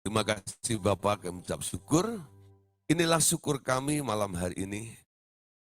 Terima kasih Bapak, kami ucap syukur. Inilah syukur kami malam hari ini.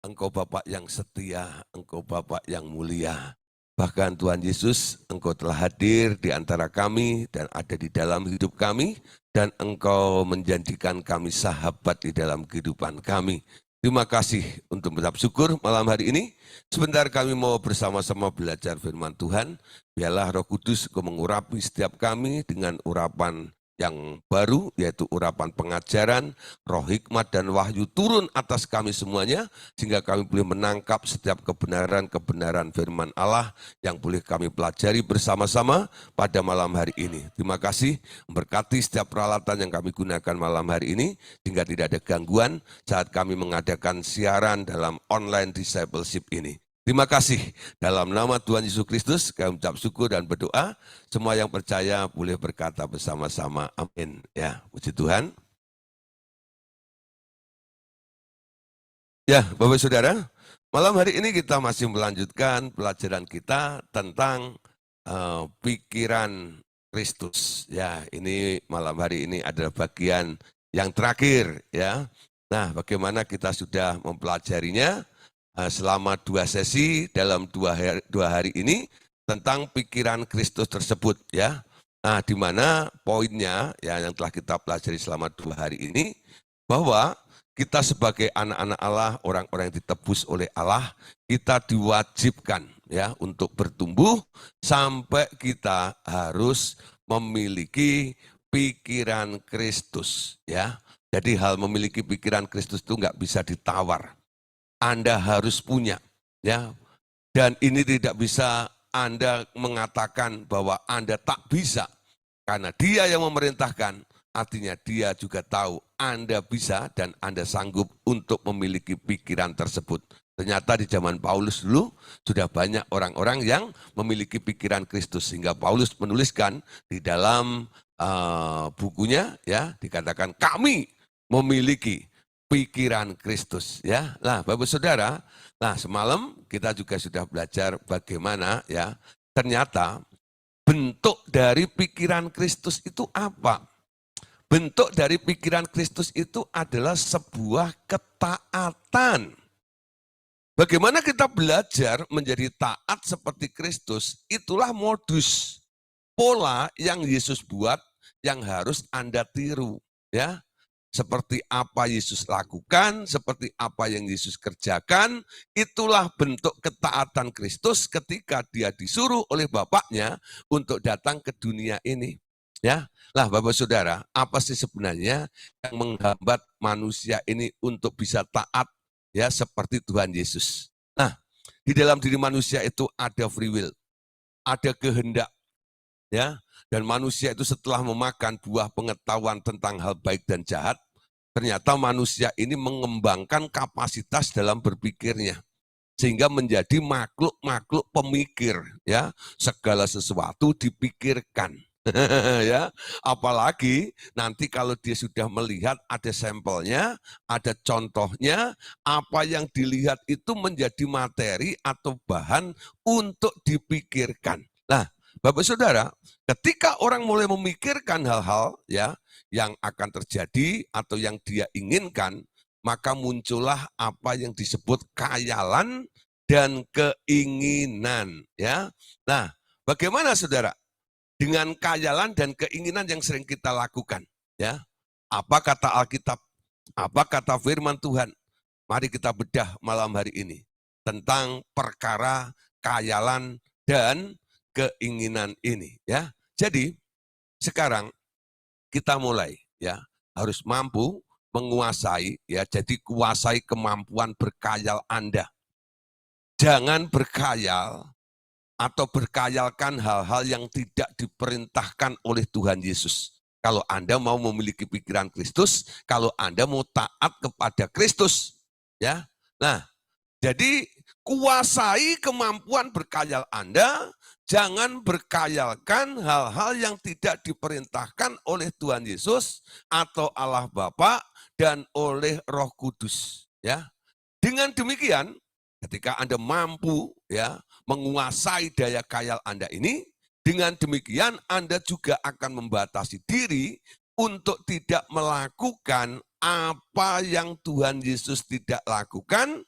Engkau Bapak yang setia, Engkau Bapak yang mulia. Bahkan Tuhan Yesus, Engkau telah hadir di antara kami dan ada di dalam hidup kami. Dan Engkau menjanjikan kami sahabat di dalam kehidupan kami. Terima kasih untuk mengucap syukur malam hari ini. Sebentar kami mau bersama-sama belajar firman Tuhan. Biarlah Roh Kudus mengurapi setiap kami dengan urapan yang baru, yaitu urapan pengajaran, roh hikmat dan wahyu turun atas kami semuanya, sehingga kami boleh menangkap setiap kebenaran-kebenaran firman Allah yang boleh kami pelajari bersama-sama pada malam hari ini. Terima kasih, memberkati setiap peralatan yang kami gunakan malam hari ini, sehingga tidak ada gangguan saat kami mengadakan siaran dalam online discipleship ini. Terima kasih. Dalam nama Tuhan Yesus Kristus, kami ucap syukur dan berdoa. Semua yang percaya boleh berkata bersama-sama, amin. Ya, puji Tuhan. Ya, Bapak Saudara, malam hari ini kita masih melanjutkan pelajaran kita tentang pikiran Kristus. Ya, ini malam hari ini adalah bagian yang terakhir. Ya, nah, bagaimana kita sudah mempelajarinya selama 2 sesi dalam 2 hari ini tentang pikiran Kristus tersebut. Ya, nah, di mana poinnya ya yang telah kita pelajari selama 2 hari ini bahwa kita sebagai anak-anak Allah, orang-orang yang ditebus oleh Allah, kita diwajibkan ya untuk bertumbuh sampai kita harus memiliki pikiran Kristus ya. Jadi hal memiliki pikiran Kristus itu nggak bisa ditawar. Anda harus punya ya. Dan ini tidak bisa Anda mengatakan bahwa Anda tak bisa karena Dia yang memerintahkan. Artinya dia juga tahu Anda bisa dan Anda sanggup untuk memiliki pikiran tersebut. Ternyata di zaman Paulus dulu sudah banyak orang-orang yang memiliki pikiran Kristus. Sehingga Paulus menuliskan di dalam bukunya ya dikatakan kami memiliki pikiran Kristus ya. Nah, Bapak Saudara, nah semalam kita juga sudah belajar bagaimana ya ternyata bentuk dari pikiran Kristus itu apa? Bentuk dari pikiran Kristus itu adalah sebuah ketaatan. Bagaimana kita belajar menjadi taat seperti Kristus, itulah modus, pola yang Yesus buat yang harus Anda tiru. Ya, seperti apa Yesus lakukan, seperti apa yang Yesus kerjakan, itulah bentuk ketaatan Kristus ketika dia disuruh oleh Bapaknya untuk datang ke dunia ini. Ya, lah Bapak Saudara, apa sih sebenarnya yang menghambat manusia ini untuk bisa taat ya seperti Tuhan Yesus? Nah, di dalam diri manusia itu ada free will, ada kehendak, ya. Dan manusia itu setelah memakan buah pengetahuan tentang hal baik dan jahat, ternyata manusia ini mengembangkan kapasitas dalam berpikirnya. Sehingga menjadi makhluk-makhluk pemikir, ya. Segala sesuatu dipikirkan. Ya, apalagi nanti kalau dia sudah melihat ada sampelnya, ada contohnya, apa yang dilihat itu menjadi materi atau bahan untuk dipikirkan. Nah, Bapak Saudara, ketika orang mulai memikirkan hal-hal ya yang akan terjadi atau yang dia inginkan, maka muncullah apa yang disebut khayalan dan keinginan ya. Nah, bagaimana Saudara? Dengan khayalan dan keinginan yang sering kita lakukan. Ya, apa kata Alkitab? Apa kata firman Tuhan? Mari kita bedah malam hari ini tentang perkara khayalan dan keinginan ini. Ya, jadi sekarang kita mulai ya harus mampu menguasai ya. Jadi kuasai kemampuan berkhayal Anda. Jangan berkhayal atau berkhayalkan hal-hal yang tidak diperintahkan oleh Tuhan Yesus. Kalau Anda mau memiliki pikiran Kristus, kalau Anda mau taat kepada Kristus, ya. Nah, jadi kuasai kemampuan berkhayal Anda, jangan berkhayalkan hal-hal yang tidak diperintahkan oleh Tuhan Yesus atau Allah Bapa dan oleh Roh Kudus, ya. Dengan demikian, ketika Anda mampu ya menguasai daya khayal Anda ini, dengan demikian Anda juga akan membatasi diri untuk tidak melakukan apa yang Tuhan Yesus tidak lakukan.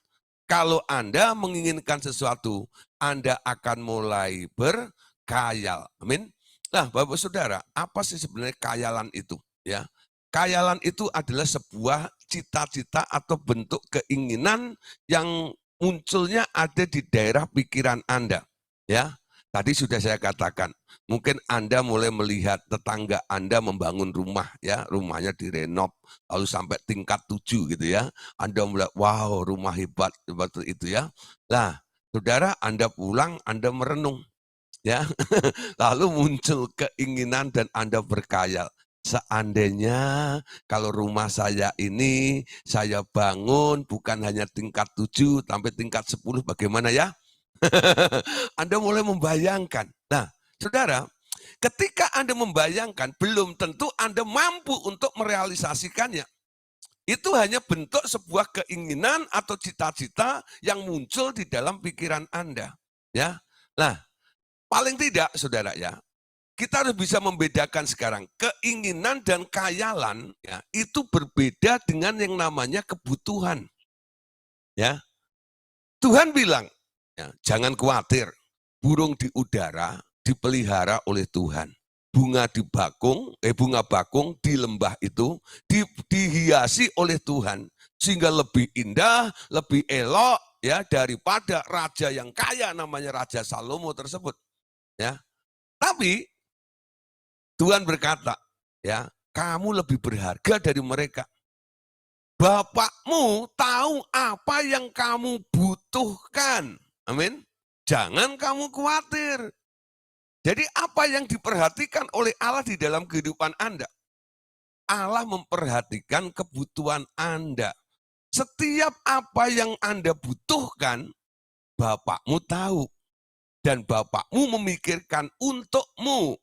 Kalau Anda menginginkan sesuatu, Anda akan mulai berkhayal. Amin. Nah, Bapak Saudara, apa sih sebenarnya khayalan itu? Ya, khayalan itu adalah sebuah cita-cita atau bentuk keinginan yang munculnya ada di daerah pikiran Anda. Ya, tadi sudah saya katakan, mungkin Anda mulai melihat tetangga Anda membangun rumah, ya, rumahnya direnov, lalu sampai tingkat 7 gitu ya. Anda melihat, wow, rumah hebat, seperti itu ya. Nah, saudara, Anda pulang, Anda merenung, ya. Lalu muncul keinginan dan Anda berkhayal. Seandainya kalau rumah saya ini saya bangun bukan hanya tingkat 7 sampai tingkat 10, bagaimana ya? Anda mulai membayangkan. Nah, saudara, ketika Anda membayangkan, belum tentu Anda mampu untuk merealisasikannya. Itu hanya bentuk sebuah keinginan atau cita-cita yang muncul di dalam pikiran Anda. Ya, nah, paling tidak, saudara ya, kita harus bisa membedakan sekarang keinginan dan khayalan. Ya, itu berbeda dengan yang namanya kebutuhan. Ya, Tuhan bilang, ya, jangan khawatir, burung di udara dipelihara oleh Tuhan. Bunga bakung di lembah itu dihiasi oleh Tuhan sehingga lebih indah, lebih elok ya daripada raja yang kaya namanya Raja Salomo tersebut. Ya. Tapi Tuhan berkata, ya, kamu lebih berharga dari mereka. Bapakmu tahu apa yang kamu butuhkan. Amin. Jangan kamu khawatir. Jadi apa yang diperhatikan oleh Allah di dalam kehidupan Anda? Allah memperhatikan kebutuhan Anda. Setiap apa yang Anda butuhkan, Bapakmu tahu. Dan Bapakmu memikirkan untukmu.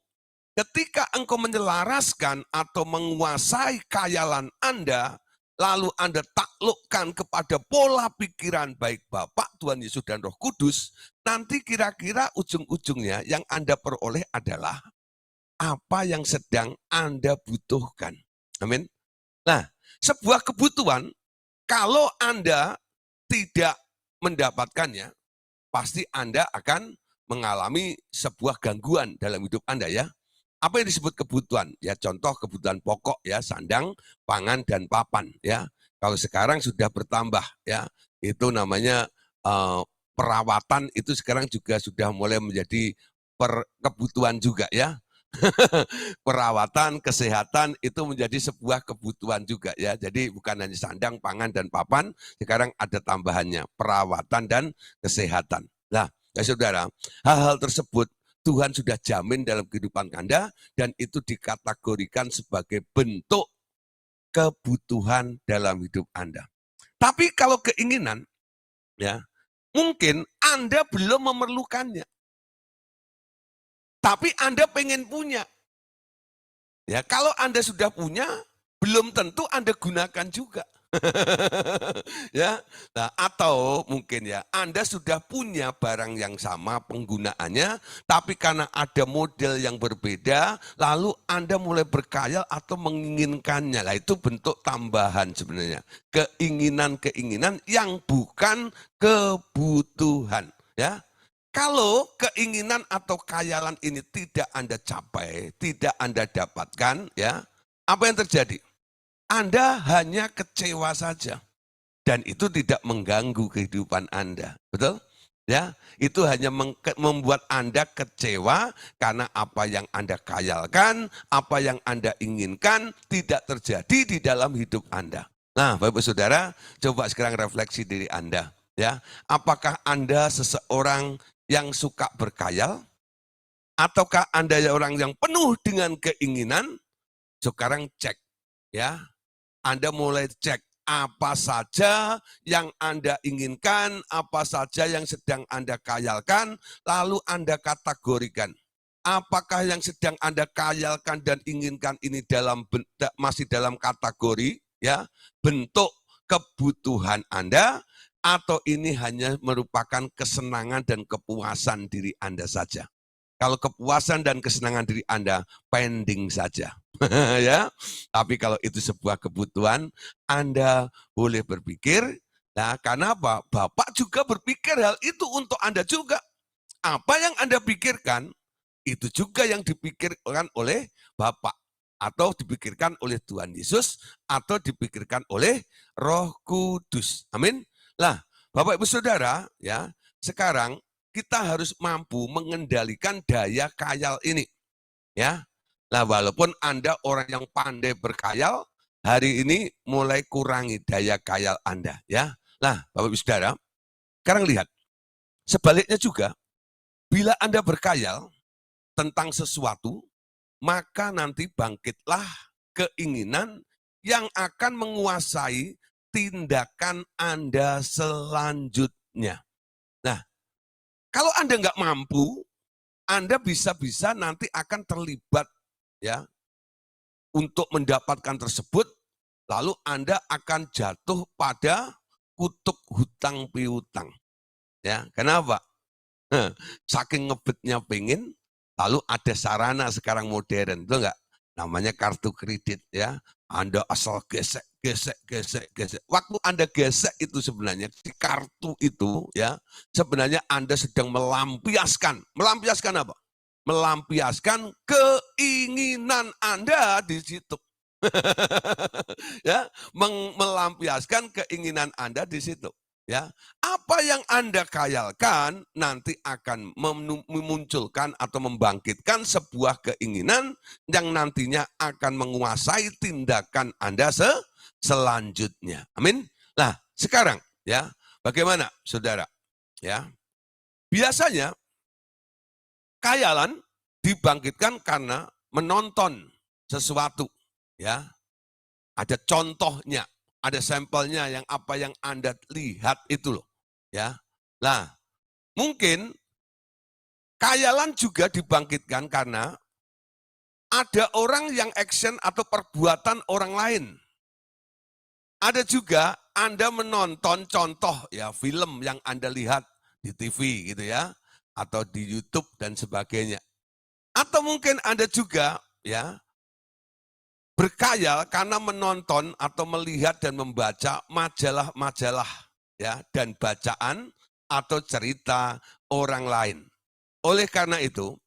Ketika engkau menyelaraskan atau menguasai khayalan Anda, lalu Anda taklukkan kepada pola pikiran baik Bapa, Tuhan Yesus, dan Roh Kudus, nanti kira-kira ujung-ujungnya yang Anda peroleh adalah apa yang sedang Anda butuhkan. Amin. Nah, sebuah kebutuhan, kalau Anda tidak mendapatkannya, pasti Anda akan mengalami sebuah gangguan dalam hidup Anda ya. Apa yang disebut kebutuhan? Ya contoh kebutuhan pokok ya, sandang, pangan, dan papan ya. Kalau sekarang sudah bertambah ya, itu namanya perawatan itu sekarang juga sudah mulai menjadi kebutuhan juga ya. Perawatan, kesehatan itu menjadi sebuah kebutuhan juga ya. Jadi bukan hanya sandang, pangan, dan papan, sekarang ada tambahannya, perawatan dan kesehatan. Nah, ya saudara, hal-hal tersebut Tuhan sudah jamin dalam kehidupan Anda dan itu dikategorikan sebagai bentuk kebutuhan dalam hidup Anda. Tapi kalau keinginan, ya mungkin Anda belum memerlukannya. Tapi Anda pengen punya. Ya, kalau Anda sudah punya, belum tentu Anda gunakan juga. Ya, nah, atau mungkin ya Anda sudah punya barang yang sama penggunaannya, tapi karena ada model yang berbeda, lalu Anda mulai berkhayal atau menginginkannya. Lah itu bentuk tambahan sebenarnya, keinginan-keinginan yang bukan kebutuhan. Ya, kalau keinginan atau khayalan ini tidak Anda capai, tidak Anda dapatkan, ya, apa yang terjadi? Anda hanya kecewa saja. Dan itu tidak mengganggu kehidupan Anda. Betul? Ya, itu hanya membuat Anda kecewa karena apa yang Anda khayalkan, apa yang Anda inginkan tidak terjadi di dalam hidup Anda. Nah, Bapak Saudara, coba sekarang refleksi diri Anda, ya. Apakah Anda seseorang yang suka berkhayal? Ataukah Anda orang yang penuh dengan keinginan? Sekarang cek, ya. Anda mulai cek apa saja yang Anda inginkan, apa saja yang sedang Anda khayalkan, lalu Anda kategorikan. Apakah yang sedang Anda khayalkan dan inginkan ini masih dalam kategori ya bentuk kebutuhan Anda, atau ini hanya merupakan kesenangan dan kepuasan diri Anda saja? Kalau kepuasan dan kesenangan diri Anda pending saja. Ya. Tapi kalau itu sebuah kebutuhan, Anda boleh berpikir. Nah, karena apa? Bapak juga berpikir hal itu untuk Anda juga. Apa yang Anda pikirkan, itu juga yang dipikirkan oleh Bapak. Atau dipikirkan oleh Tuhan Yesus, atau dipikirkan oleh Roh Kudus. Amin. Lah, Bapak Ibu Saudara, ya, sekarang kita harus mampu mengendalikan daya khayal ini. Ya. Nah, walaupun Anda orang yang pandai berkhayal, hari ini mulai kurangi daya khayal Anda. Ya. Nah, Bapak Ibu Saudara, sekarang lihat. Sebaliknya juga, bila Anda berkhayal tentang sesuatu, maka nanti bangkitlah keinginan yang akan menguasai tindakan Anda selanjutnya. Nah, kalau Anda nggak mampu, Anda bisa-bisa nanti akan terlibat ya untuk mendapatkan tersebut, lalu Anda akan jatuh pada kutub hutang piutang. Ya, kenapa? Saking ngebetnya pengen, lalu ada sarana sekarang modern, itu enggak? Namanya kartu kredit ya. Anda asal gesek, gesek, gesek, gesek. Waktu Anda gesek itu sebenarnya di kartu itu ya, sebenarnya Anda sedang melampiaskan. Melampiaskan apa? Melampiaskan keinginan Anda di situ. Ya, melampiaskan keinginan Anda di situ. Ya, apa yang Anda khayalkan nanti akan memunculkan atau membangkitkan sebuah keinginan yang nantinya akan menguasai tindakan Anda selanjutnya. Amin. Nah, sekarang ya, bagaimana Saudara? Ya. Biasanya khayalan dibangkitkan karena menonton sesuatu, ya. Ada contohnya, ada sampelnya yang apa yang Anda lihat itu loh, ya. Nah, mungkin khayalan juga dibangkitkan karena ada orang yang action atau perbuatan orang lain. Ada juga Anda menonton contoh ya film yang Anda lihat di TV gitu ya, atau di YouTube dan sebagainya. Atau mungkin Anda juga ya berkhayal karena menonton atau melihat dan membaca majalah-majalah ya dan bacaan atau cerita orang lain. Oleh karena itu,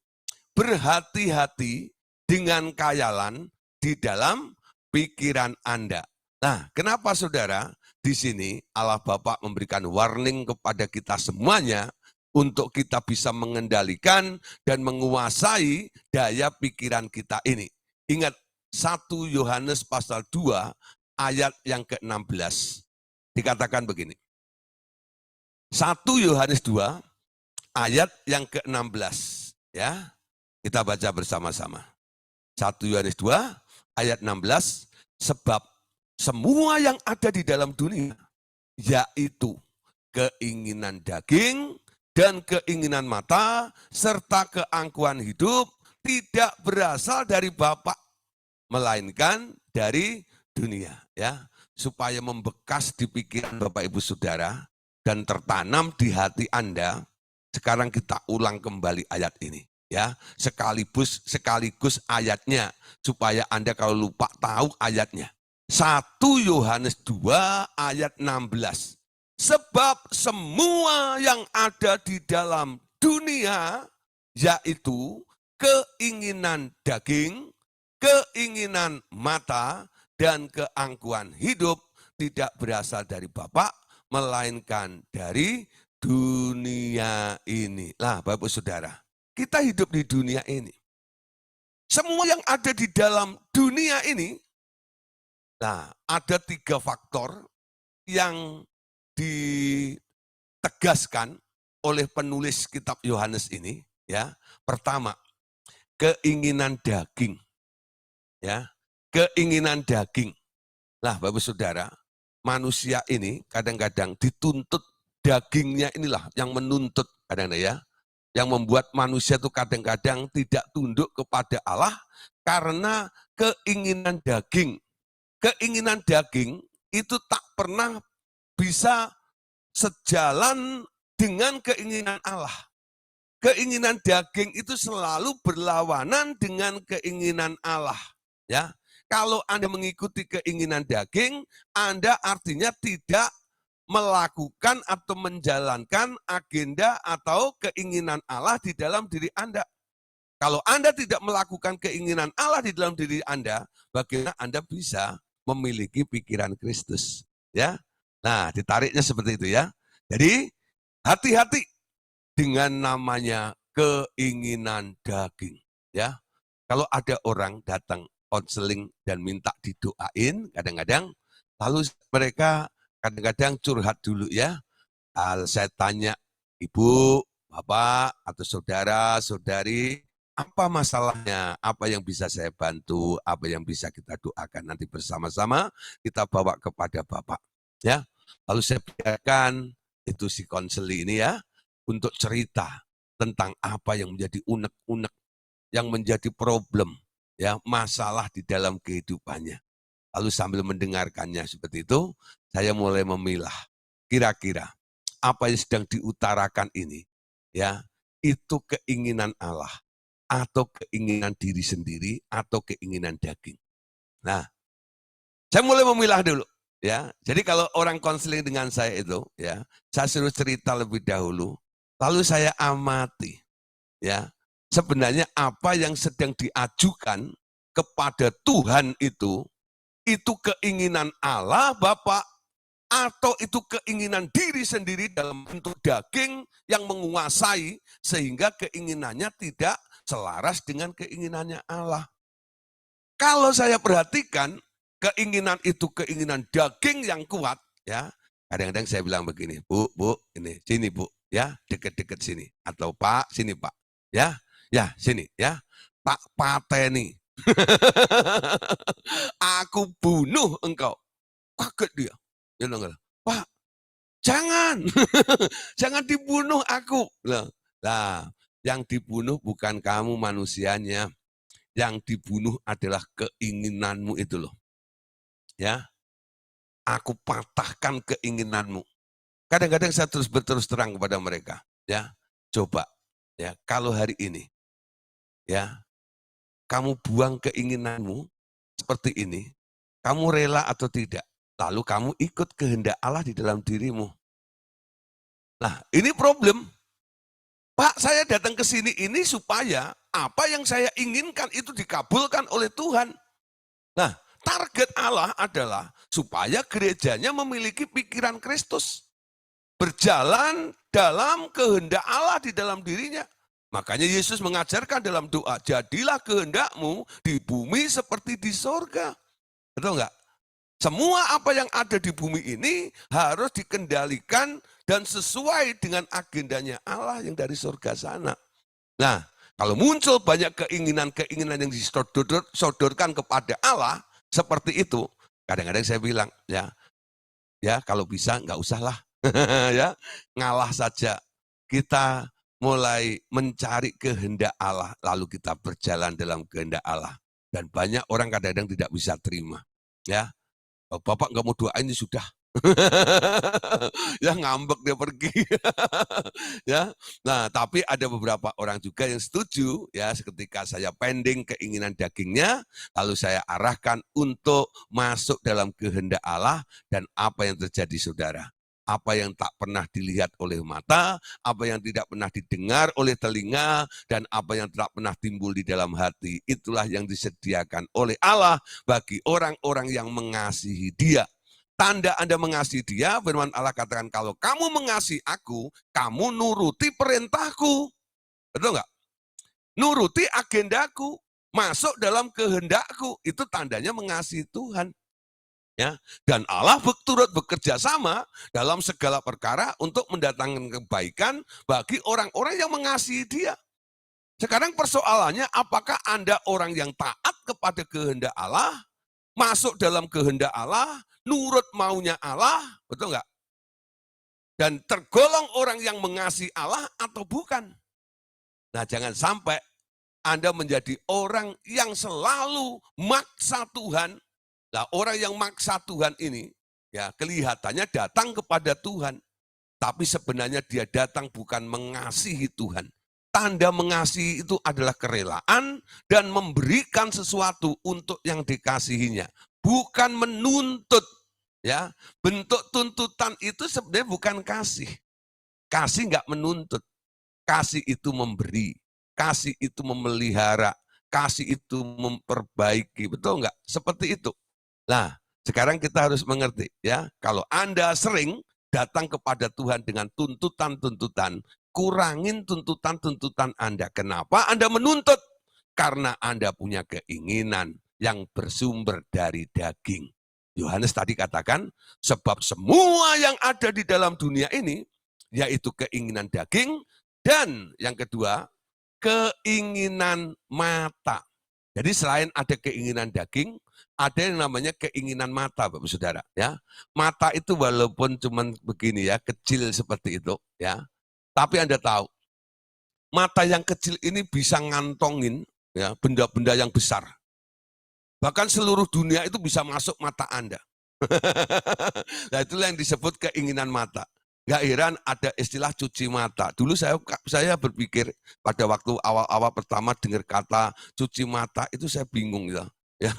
berhati-hati dengan khayalan di dalam pikiran Anda. Nah, kenapa Saudara? Di sini Allah Bapa memberikan warning kepada kita semuanya untuk kita bisa mengendalikan dan menguasai daya pikiran kita ini. Ingat 1 Yohanes pasal 2 ayat yang ke-16. Dikatakan begini. 1 Yohanes 2 ayat yang ke-16 ya. Kita baca bersama-sama. 1 Yohanes 2 ayat 16, sebab semua yang ada di dalam dunia, yaitu keinginan daging dan keinginan mata, serta keangkuhan hidup, tidak berasal dari Bapa, melainkan dari dunia. Ya, supaya membekas di pikiran Bapak Ibu Saudara dan tertanam di hati Anda, sekarang kita ulang kembali ayat ini. Ya, sekaligus ayatnya supaya Anda kalau lupa tahu ayatnya. 1 Yohanes 2 ayat 16. Sebab semua yang ada di dalam dunia, yaitu keinginan daging, keinginan mata, dan keangkuhan hidup, tidak berasal dari Bapa, melainkan dari dunia ini. Lah, Bapak Saudara, kita hidup di dunia ini. Semua yang ada di dalam dunia ini, nah, ada 3 faktor yang ditegaskan oleh penulis kitab Yohanes ini. Ya, pertama, keinginan daging. Ya, keinginan daging. Nah, Bapak Saudara, manusia ini kadang-kadang dituntut dagingnya inilah yang menuntut kadang-kadang ya. Yang membuat manusia itu kadang-kadang tidak tunduk kepada Allah karena keinginan daging. Keinginan daging itu tak pernah bisa sejalan dengan keinginan Allah. Keinginan daging itu selalu berlawanan dengan keinginan Allah. Ya, kalau Anda mengikuti keinginan daging, Anda artinya tidak melakukan atau menjalankan agenda atau keinginan Allah di dalam diri Anda. Kalau Anda tidak melakukan keinginan Allah di dalam diri Anda, bagaimana Anda bisa memiliki pikiran Kristus? Ya, nah ditariknya seperti itu ya. Jadi hati-hati dengan namanya keinginan daging. Ya, kalau ada orang datang konseling dan minta didoain, kadang-kadang lalu mereka kadang-kadang curhat dulu ya. Saya tanya, ibu, bapak, atau saudara, saudari, apa masalahnya? Apa yang bisa saya bantu? Apa yang bisa kita doakan? Nanti bersama-sama kita bawa kepada bapak. Ya, lalu saya biarkan itu si konseli ini ya untuk cerita tentang apa yang menjadi unek-unek, yang menjadi problem, ya masalah di dalam kehidupannya. Lalu sambil mendengarkannya seperti itu, saya mulai memilah. Kira-kira apa yang sedang diutarakan ini, ya itu keinginan Allah atau keinginan diri sendiri atau keinginan daging. Nah, saya mulai memilah dulu. Ya, jadi kalau orang konseling dengan saya itu, ya, saya suruh cerita lebih dahulu, lalu saya amati, ya, sebenarnya apa yang sedang diajukan kepada Tuhan itu keinginan Allah Bapa atau itu keinginan diri sendiri dalam bentuk daging yang menguasai sehingga keinginannya tidak selaras dengan keinginannya Allah. Kalau saya perhatikan keinginan itu keinginan daging yang kuat, ya kadang-kadang saya bilang begini, bu, ini sini bu, ya deket-deket sini, atau Pak sini Pak, ya sini, ya tak pateni, aku bunuh engkau. Kaget dia, dia bilang, Pak jangan, jangan dibunuh aku. Lah, yang dibunuh bukan kamu manusianya, yang dibunuh adalah keinginanmu itu loh. Ya, aku patahkan keinginanmu. Kadang-kadang saya berterus terang kepada mereka, ya. Coba ya, kalau hari ini ya, kamu buang keinginanmu seperti ini, kamu rela atau tidak? Lalu kamu ikut kehendak Allah di dalam dirimu. Nah, ini problem. Pak, saya datang ke sini ini supaya apa yang saya inginkan itu dikabulkan oleh Tuhan. Nah, target Allah adalah supaya gerejanya memiliki pikiran Kristus. Berjalan dalam kehendak Allah di dalam dirinya. Makanya Yesus mengajarkan dalam doa, jadilah kehendakmu di bumi seperti di sorga. Betul enggak? Semua apa yang ada di bumi ini harus dikendalikan dan sesuai dengan agendanya Allah yang dari surga sana. Nah, kalau muncul banyak keinginan-keinginan yang disodorkan kepada Allah, seperti itu, kadang-kadang saya bilang, ya kalau bisa nggak usah lah, ya ngalah saja. Kita mulai mencari kehendak Allah, lalu kita berjalan dalam kehendak Allah. Dan banyak orang kadang-kadang tidak bisa terima. Ya, Bapak nggak mau doain sudah. Ya ngambek dia pergi. Ya. Nah, tapi ada beberapa orang juga yang setuju ya ketika saya pending keinginan dagingnya, lalu saya arahkan untuk masuk dalam kehendak Allah dan apa yang terjadi saudara. Apa yang tak pernah dilihat oleh mata, apa yang tidak pernah didengar oleh telinga, dan apa yang tak pernah timbul di dalam hati. Itulah yang disediakan oleh Allah bagi orang-orang yang mengasihi Dia. Tanda Anda mengasihi Dia, firman Allah katakan, kalau kamu mengasihi aku, kamu nuruti perintahku. Betul nggak? Nuruti agendaku, masuk dalam kehendakku. Itu tandanya mengasihi Tuhan. Ya, dan Allah turut bekerja sama dalam segala perkara untuk mendatangkan kebaikan bagi orang-orang yang mengasihi Dia. Sekarang persoalannya, apakah Anda orang yang taat kepada kehendak Allah, masuk dalam kehendak Allah, nurut maunya Allah, betul nggak? Dan tergolong orang yang mengasihi Allah atau bukan? Nah, jangan sampai Anda menjadi orang yang selalu maksa Tuhan. Nah, orang yang maksa Tuhan ini, ya kelihatannya datang kepada Tuhan, tapi sebenarnya dia datang bukan mengasihi Tuhan, Tanda mengasihi itu adalah kerelaan dan memberikan sesuatu untuk yang dikasihinya, bukan menuntut. Ya, bentuk tuntutan itu sebenarnya bukan kasih. Kasih nggak menuntut, kasih itu memberi, kasih itu memelihara, kasih itu memperbaiki, betul nggak? Seperti itu. Nah, sekarang kita harus mengerti ya, kalau Anda sering datang kepada Tuhan dengan tuntutan-tuntutan, kurangin tuntutan-tuntutan Anda. Kenapa Anda menuntut? Karena Anda punya keinginan yang bersumber dari daging. Yohanes tadi katakan, sebab semua yang ada di dalam dunia ini, yaitu keinginan daging, dan yang kedua, keinginan mata. Jadi selain ada keinginan daging, ada yang namanya keinginan mata, Bapak Saudara. Ya, mata itu walaupun cuman begini ya, kecil seperti itu, ya. Tapi Anda tahu, mata yang kecil ini bisa ngantongin ya benda-benda yang besar. Bahkan seluruh dunia itu bisa masuk mata Anda. Nah, itulah yang disebut keinginan mata. Gak heran ada istilah cuci mata. Dulu saya berpikir pada waktu awal-awal pertama dengar kata cuci mata itu saya bingung ya. Ya,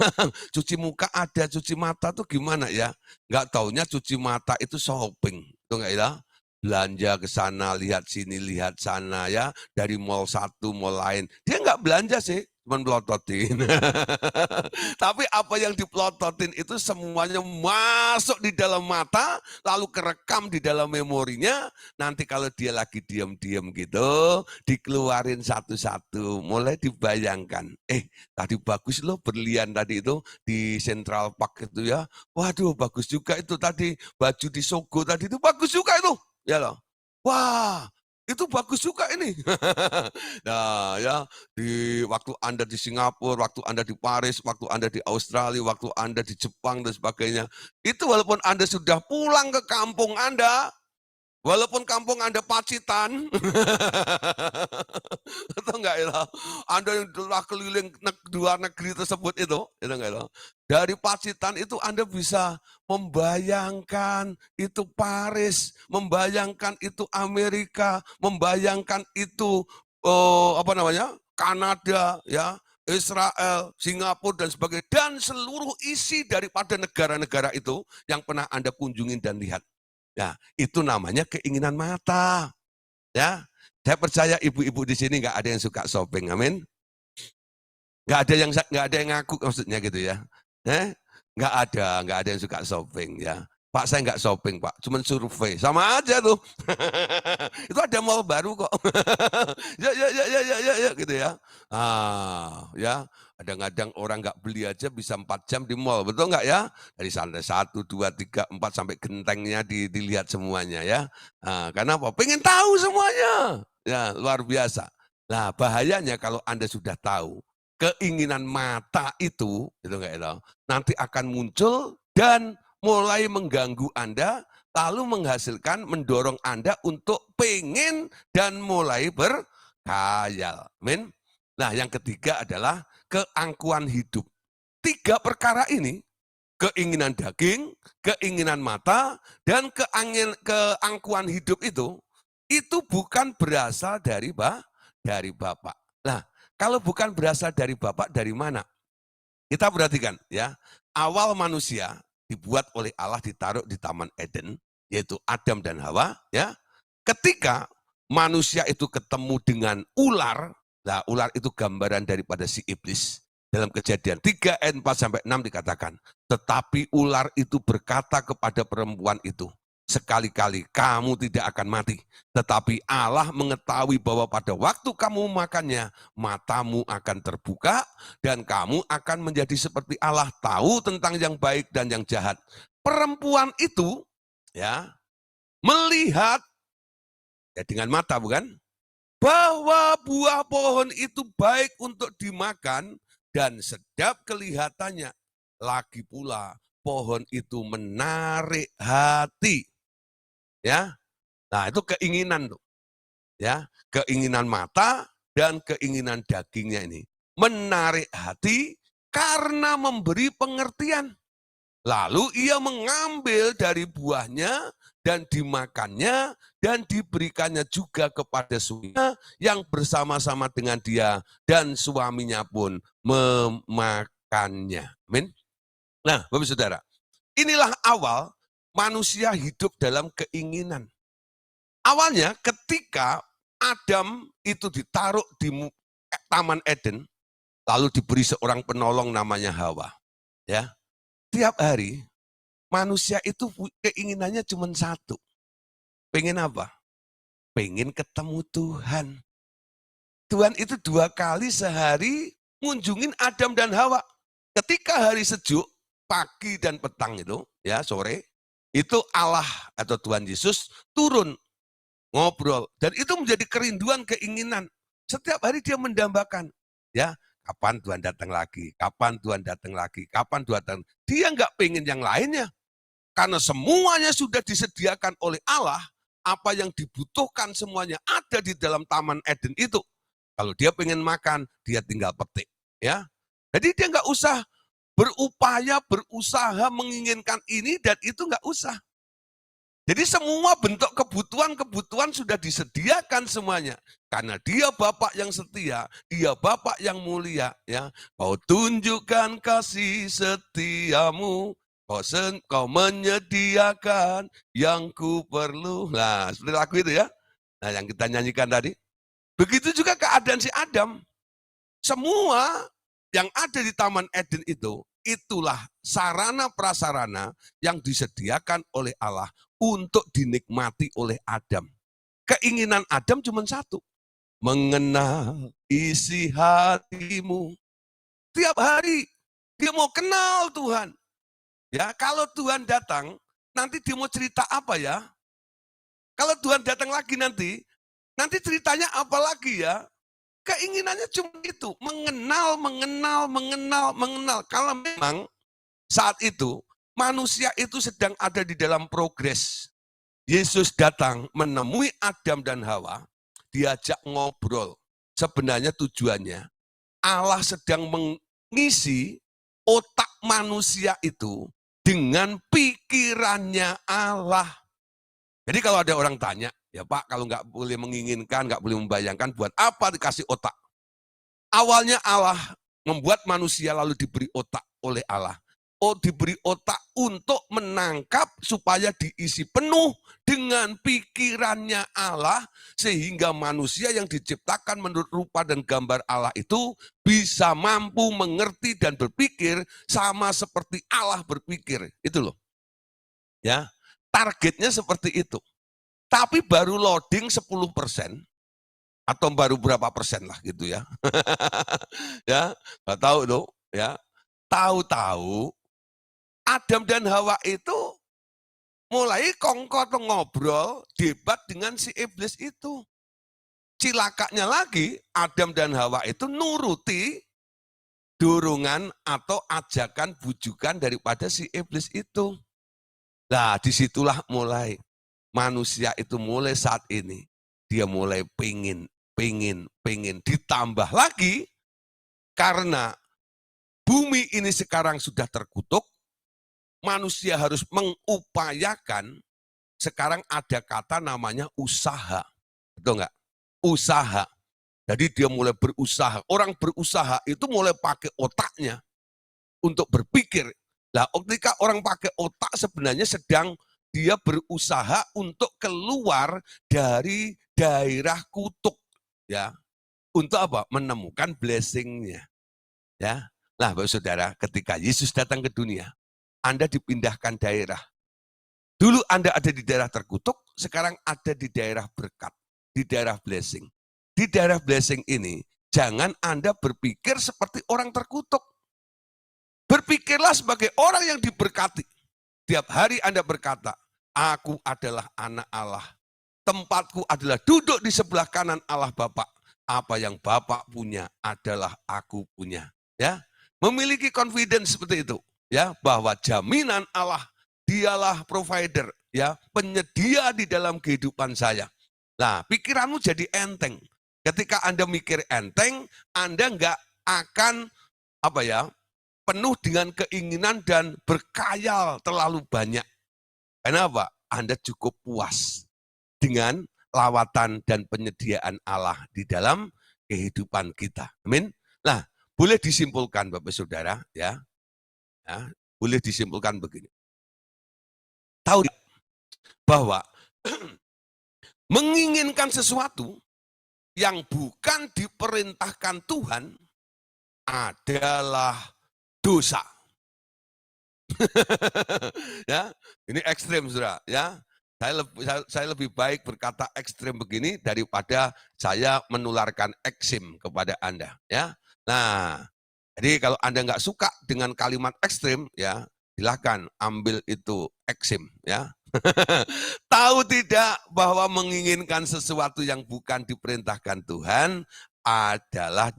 cuci muka ada, cuci mata tuh gimana ya? Gak taunya cuci mata itu shopping, itu enggak ya? Belanja ke sana, lihat sini, lihat sana ya, dari mall satu, mall lain. Dia nggak belanja sih, cuma pelototin. Tapi apa yang dipelototin itu semuanya masuk di dalam mata, lalu kerekam di dalam memorinya. Nanti kalau dia lagi diam-diam gitu, dikeluarin satu-satu, mulai dibayangkan. Tadi bagus loh berlian tadi itu di Central Park itu ya. Waduh, bagus juga itu tadi baju di Sogo tadi itu bagus juga itu. Ya loh. Wah, itu bagus juga ini. Nah, ya, di waktu Anda di Singapura, waktu Anda di Paris, waktu Anda di Australia, waktu Anda di Jepang dan sebagainya. Itu walaupun Anda sudah pulang ke kampung Anda, walaupun kampung Anda Pacitan, atau enggak ya? Anda yang telah keliling dua negeri tersebut itu enggak ya? Dari Pacitan itu Anda bisa membayangkan itu Paris, membayangkan itu Amerika, membayangkan itu apa namanya? Kanada, ya, Israel, Singapura dan sebagainya, dan seluruh isi daripada negara-negara itu yang pernah Anda kunjungin dan lihat. Nah, itu namanya keinginan mata. Ya, saya percaya ibu-ibu di sini nggak ada yang suka shopping, amin. Nggak ada yang ngaku maksudnya gitu ya. Nggak ada yang suka shopping ya. Pak, saya nggak shopping Pak, cuma survei, sama aja tuh. Itu ada mall baru kok. Ya, gitu ya. Ya, kadang-kadang orang nggak beli aja bisa 4 jam di mall, betul nggak ya? Dari lantai 1, 2, 3, 4 sampai gentengnya dilihat semuanya ya. Karena apa? Pengen tahu semuanya. Ya, luar biasa. Nah, bahayanya kalau Anda sudah tahu, keinginan mata itu enggak ya, nanti akan muncul dan mulai mengganggu Anda, lalu menghasilkan, mendorong Anda untuk pengen dan mulai berkhayal. Amin. Nah, yang ketiga adalah keangkuhan hidup. 3 perkara ini, keinginan daging, keinginan mata, dan keangkuhan hidup itu bukan berasal dari Bapak. Nah, kalau bukan berasal dari Bapak, dari mana? Kita perhatikan ya, awal manusia dibuat oleh Allah, ditaruh di Taman Eden, yaitu Adam dan Hawa. Ya, ketika manusia itu ketemu dengan ular, nah ular itu gambaran daripada si iblis. Dalam Kejadian 3 ayat 4 sampai 6 dikatakan, tetapi ular itu berkata kepada perempuan itu, sekali-kali kamu tidak akan mati. Tetapi Allah mengetahui bahwa pada waktu kamu makannya, matamu akan terbuka dan kamu akan menjadi seperti Allah, tahu tentang yang baik dan yang jahat. Perempuan itu ya melihat ya dengan mata bukan, bahwa buah pohon itu baik untuk dimakan dan sedap kelihatannya. Lagi pula pohon itu menarik hati. Ya. Nah, itu keinginan tuh. Ya, keinginan mata dan keinginan dagingnya ini. Menarik hati karena memberi pengertian. Lalu ia mengambil dari buahnya dan dimakannya dan diberikannya juga kepada suaminya yang bersama-sama dengan dia dan suaminya pun memakannya. Amin. Nah, Bapak Saudara, inilah awal manusia hidup dalam keinginan. Awalnya ketika Adam itu ditaruh di Taman Eden, lalu diberi seorang penolong namanya Hawa. Ya, tiap hari manusia itu keinginannya cuma satu. Pengen apa? Pengen ketemu Tuhan. Tuhan itu 2 kali sehari ngunjungin Adam dan Hawa. Ketika hari sejuk, pagi dan petang itu, ya sore, itu Allah atau Tuhan Yesus turun ngobrol. Dan itu menjadi kerinduan, keinginan. Setiap hari dia mendambakan. Ya, kapan Tuhan datang lagi? Kapan Tuhan datang lagi? Kapan Tuhan datang? Dia nggak pengen yang lainnya. Karena semuanya sudah disediakan oleh Allah, apa yang dibutuhkan semuanya ada di dalam Taman Eden itu. Kalau dia pengen makan, dia tinggal petik. Ya, jadi dia nggak usah berupaya, berusaha menginginkan ini dan itu nggak usah. Jadi semua bentuk kebutuhan sudah disediakan semuanya. Karena dia Bapak yang setia, dia Bapak yang mulia. Ya, kau tunjukkan kasih setiamu, kau menyediakan yang ku perlu. Nah, seperti lagu itu ya. Nah, yang kita nyanyikan tadi. Begitu juga keadaan si Adam. Semua yang ada di Taman Eden itu, itulah sarana prasarana yang disediakan oleh Allah untuk dinikmati oleh Adam. Keinginan Adam cuma satu, mengenal isi hatimu. Tiap hari dia mau kenal Tuhan. Ya, kalau Tuhan datang, nanti dia mau cerita apa ya? Kalau Tuhan datang lagi nanti ceritanya apa lagi ya? Keinginannya cuma itu, mengenal. Kalau memang saat itu manusia itu sedang ada di dalam progres. Yesus datang menemui Adam dan Hawa, diajak ngobrol. Sebenarnya tujuannya Allah sedang mengisi otak manusia itu dengan pikirannya Allah. Jadi kalau ada orang tanya, ya Pak, kalau nggak boleh menginginkan, nggak boleh membayangkan, buat apa dikasih otak? Awalnya Allah membuat manusia lalu diberi otak oleh Allah. Oh, diberi otak untuk menangkap supaya diisi penuh dengan pikirannya Allah sehingga manusia yang diciptakan menurut rupa dan gambar Allah itu bisa mampu mengerti dan berpikir sama seperti Allah berpikir. Itu loh. Ya. Targetnya seperti itu. Tapi baru loading 10%. Atau baru berapa persen lah gitu ya. Ya, nggak tahu loh, ya. Tahu-tahu Adam dan Hawa itu mulai kongko ngobrol, debat dengan si iblis itu. Cilakanya lagi, Adam dan Hawa itu nuruti dorongan atau ajakan bujukan daripada si iblis itu. Nah, disitulah mulai manusia itu mulai saat ini dia mulai pengen ditambah lagi karena bumi ini sekarang sudah terkutuk, manusia harus mengupayakan. Sekarang ada kata namanya usaha, betul nggak? Usaha. Jadi dia mulai berusaha. Orang berusaha itu mulai pakai otaknya untuk berpikir. Nah, ketika orang pakai otak sebenarnya sedang dia berusaha untuk keluar dari daerah kutuk, ya. Untuk apa? Menemukan blessing-nya. Ya. Nah, Bapak Saudara, ketika Yesus datang ke dunia, Anda dipindahkan daerah. Dulu Anda ada di daerah terkutuk, sekarang ada di daerah berkat, di daerah blessing. Di daerah blessing ini, jangan Anda berpikir seperti orang terkutuk. Berpikirlah sebagai orang yang diberkati. Tiap hari Anda berkata, aku adalah anak Allah. Tempatku adalah duduk di sebelah kanan Allah Bapa. Apa yang Bapak punya adalah aku punya. Ya, memiliki confidence seperti itu, ya, bahwa jaminan Allah, dialah provider, ya, penyedia di dalam kehidupan saya. Nah, pikiranmu jadi enteng. Ketika Anda mikir enteng, Anda nggak akan apa ya penuh dengan keinginan dan berkhayal terlalu banyak. Kenapa? Anda cukup puas dengan lawatan dan penyediaan Allah di dalam kehidupan kita. Amin. Nah, boleh disimpulkan Bapak Saudara, ya, boleh disimpulkan begini. Tahu bahwa menginginkan sesuatu yang bukan diperintahkan Tuhan adalah dosa. Ya, ini ekstrim, Saudara, ya. Saya lebih baik berkata ekstrim begini daripada saya menularkan eksim kepada Anda, ya. Nah, jadi kalau Anda nggak suka dengan kalimat ekstrim, ya silakan ambil itu eksim, ya. Tahu tidak bahwa menginginkan sesuatu yang bukan diperintahkan Tuhan adalah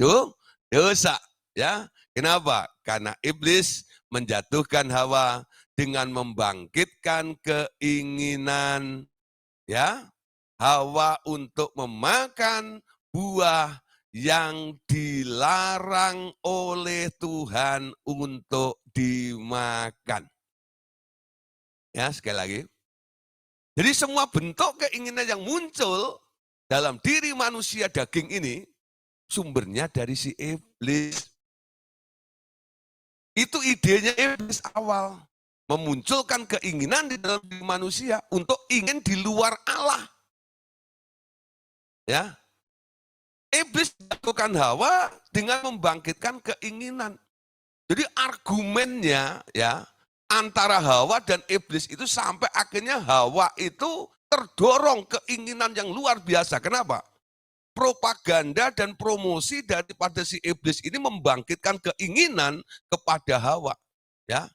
dosa, ya. Kenapa? Karena iblis menjatuhkan Hawa dengan membangkitkan keinginan, ya, Hawa untuk memakan buah yang dilarang oleh Tuhan untuk dimakan. Ya, sekali lagi. Jadi semua bentuk keinginan yang muncul dalam diri manusia daging ini sumbernya dari si iblis. Itu idenya iblis awal. Memunculkan keinginan di dalam diri manusia untuk ingin di luar Allah. Ya. Iblis melakukan Hawa dengan membangkitkan keinginan. Jadi argumennya, ya, antara Hawa dan iblis itu sampai akhirnya Hawa itu terdorong keinginan yang luar biasa. Kenapa? Propaganda dan promosi daripada si iblis ini membangkitkan keinginan kepada Hawa. Ya,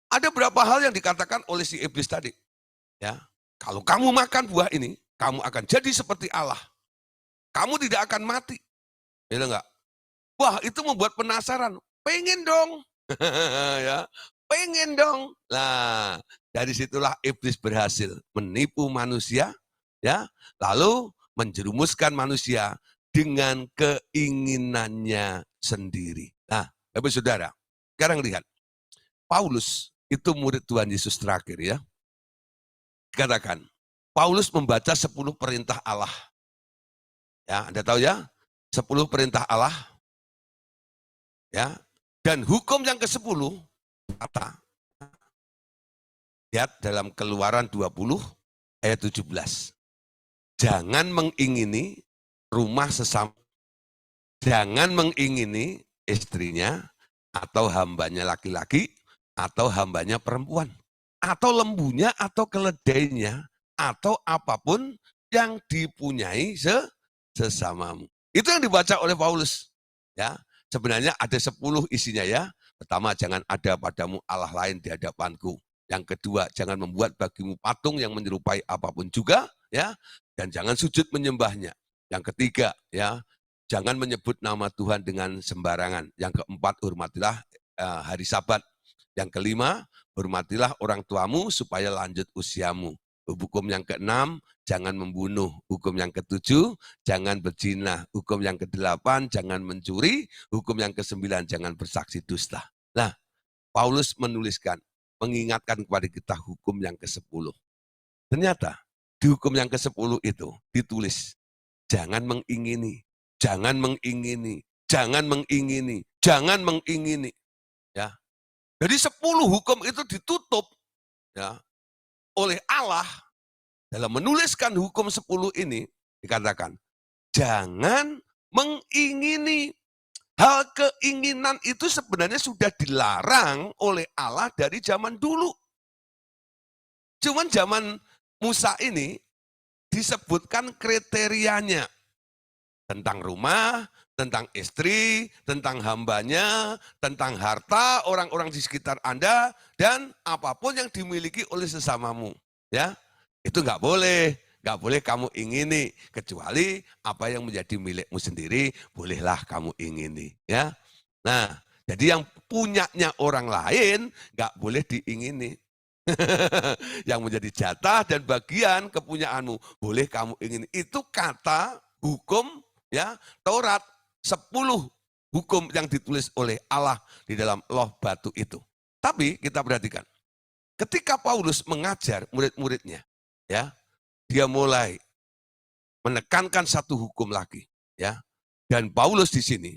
ada berapa hal yang dikatakan oleh si iblis tadi. Ya, kalau kamu makan buah ini, kamu akan jadi seperti Allah. Kamu tidak akan mati. Gitu enggak? Wah, itu membuat penasaran. Pengen dong. Ya, pengen dong. Nah, dari situlah iblis berhasil menipu manusia, ya, lalu menjerumuskan manusia dengan keinginannya sendiri. Nah, Bapak Saudara, sekarang lihat. Paulus itu murid Tuhan Yesus terakhir, ya. Katakan, Paulus membaca 10 perintah Allah. Ya, Anda tahu ya? 10 perintah Allah. Ya. Dan hukum yang ke-10 kata, lihat dalam Keluaran 20 ayat 17. Jangan mengingini rumah sesama. Jangan mengingini istrinya atau hambanya laki-laki atau hambanya perempuan, atau lembunya, atau keledainya, atau apapun yang dipunyai sesamamu. Itu yang dibaca oleh Paulus. Ya, sebenarnya ada 10 isinya, ya. Pertama, jangan ada padamu Allah lain di hadapanku. Yang kedua, jangan membuat bagimu patung yang menyerupai apapun juga, ya, dan jangan sujud menyembahnya. Yang ketiga, ya, jangan menyebut nama Tuhan dengan sembarangan. Yang keempat, hormatilah hari Sabat. Yang kelima, hormatilah orang tuamu supaya lanjut usiamu. Hukum yang keenam, jangan membunuh. Hukum yang ketujuh, jangan berzina. Hukum yang kedelapan, jangan mencuri. Hukum yang kesembilan, jangan bersaksi dusta. Nah, Paulus menuliskan, mengingatkan kepada kita hukum yang ke-10. Ternyata di hukum yang ke-10 itu ditulis, jangan mengingini, jangan mengingini, jangan mengingini, jangan mengingini. Ya. Jadi 10 hukum itu ditutup, ya, oleh Allah dalam menuliskan hukum 10 ini. Dikatakan, jangan mengingini. Hal keinginan itu sebenarnya sudah dilarang oleh Allah dari zaman dulu. Cuman zaman Musa ini disebutkan kriterianya. Tentang rumah, tentang istri, tentang hambanya, tentang harta orang-orang di sekitar Anda, dan apapun yang dimiliki oleh sesamamu. Ya, itu nggak boleh kamu ingini, kecuali apa yang menjadi milikmu sendiri, bolehlah kamu ingini. Ya, nah, jadi yang punyanya orang lain nggak boleh diingini. Yang menjadi jatah dan bagian kepunyaanmu, boleh kamu ingini. Itu kata hukum, ya, Taurat 10 hukum yang ditulis oleh Allah di dalam loh batu itu. Tapi kita perhatikan, ketika Paulus mengajar murid-muridnya, ya, dia mulai menekankan satu hukum lagi, ya. Dan Paulus di sini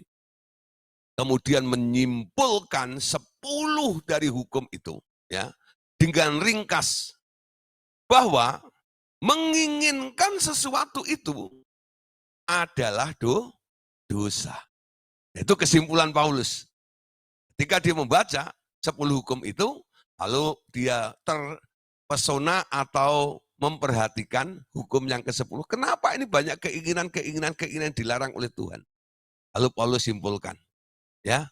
kemudian menyimpulkan 10 dari hukum itu, ya, dengan ringkas bahwa menginginkan sesuatu itu adalah dosa. Itu kesimpulan Paulus. Ketika dia membaca 10 hukum itu, lalu dia terpesona atau memperhatikan hukum yang ke-10. Kenapa ini banyak keinginan dilarang oleh Tuhan? Lalu Paulus simpulkan, ya,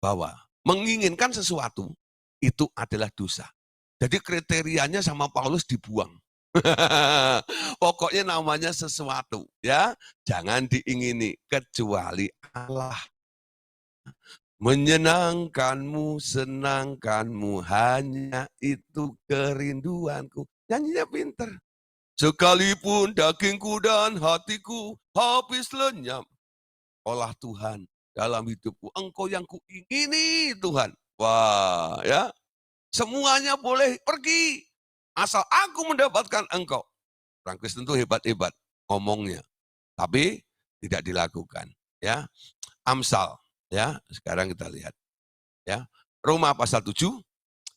bahwa menginginkan sesuatu itu adalah dosa. Jadi kriterianya sama Paulus dibuang. Pokoknya namanya sesuatu, ya, jangan diingini kecuali Allah. Menyenangkanmu, senangkanmu, hanya itu kerinduanku. Nyanyinya pinter. Sekalipun dagingku dan hatiku habis lenyap, olah Tuhan dalam hidupku. Engkau yang kuingini Tuhan. Wah, ya. Semuanya boleh pergi. Asal aku mendapatkan engkau. Orang Kristen itu hebat-hebat ngomongnya. Tapi tidak dilakukan. Ya. Amsal. Ya, sekarang kita lihat. Ya. Roma pasal 7,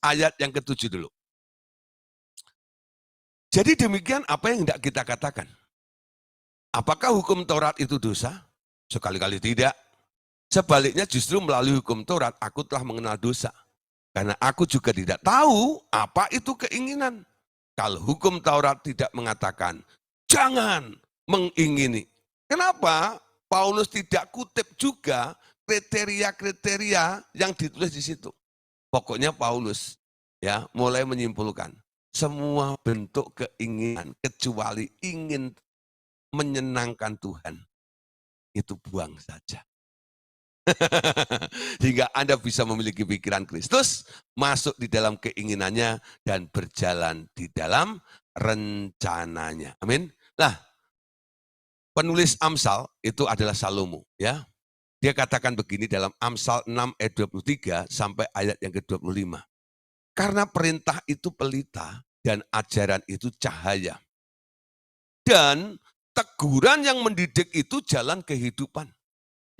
ayat yang ke-7 dulu. Jadi demikian apa yang hendak kita katakan. Apakah hukum Taurat itu dosa? Sekali-kali tidak. Sebaliknya justru melalui hukum Taurat aku telah mengenal dosa. Karena aku juga tidak tahu apa itu keinginan. Kalau hukum Taurat tidak mengatakan, jangan mengingini. Kenapa? Paulus tidak kutip juga kriteria-kriteria yang ditulis di situ. Pokoknya Paulus ya mulai menyimpulkan semua bentuk keinginan kecuali ingin menyenangkan Tuhan itu buang saja. Hingga Anda bisa memiliki pikiran Kristus, masuk di dalam keinginannya dan berjalan di dalam rencananya. Amin. Nah, penulis Amsal itu adalah Salomo, ya. Dia katakan begini dalam Amsal 6 ayat 23 sampai ayat yang ke-25. Karena perintah itu pelita dan ajaran itu cahaya. Dan teguran yang mendidik itu jalan kehidupan.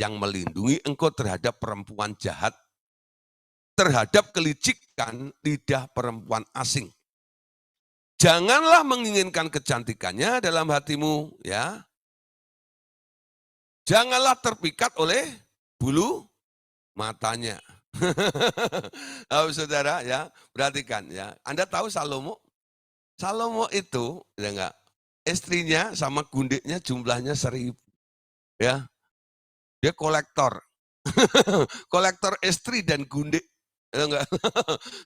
Yang melindungi engkau terhadap perempuan jahat, terhadap kelicikan lidah perempuan asing. Janganlah menginginkan kecantikannya dalam hatimu, ya. Janganlah terpikat oleh bulu matanya. Oh, saudara, ya, perhatikan ya. Anda tahu Salomo? Salomo itu, ya enggak, istrinya sama gundiknya jumlahnya 1000, ya. Dia kolektor. Kolektor istri dan gundik. Ya enggak?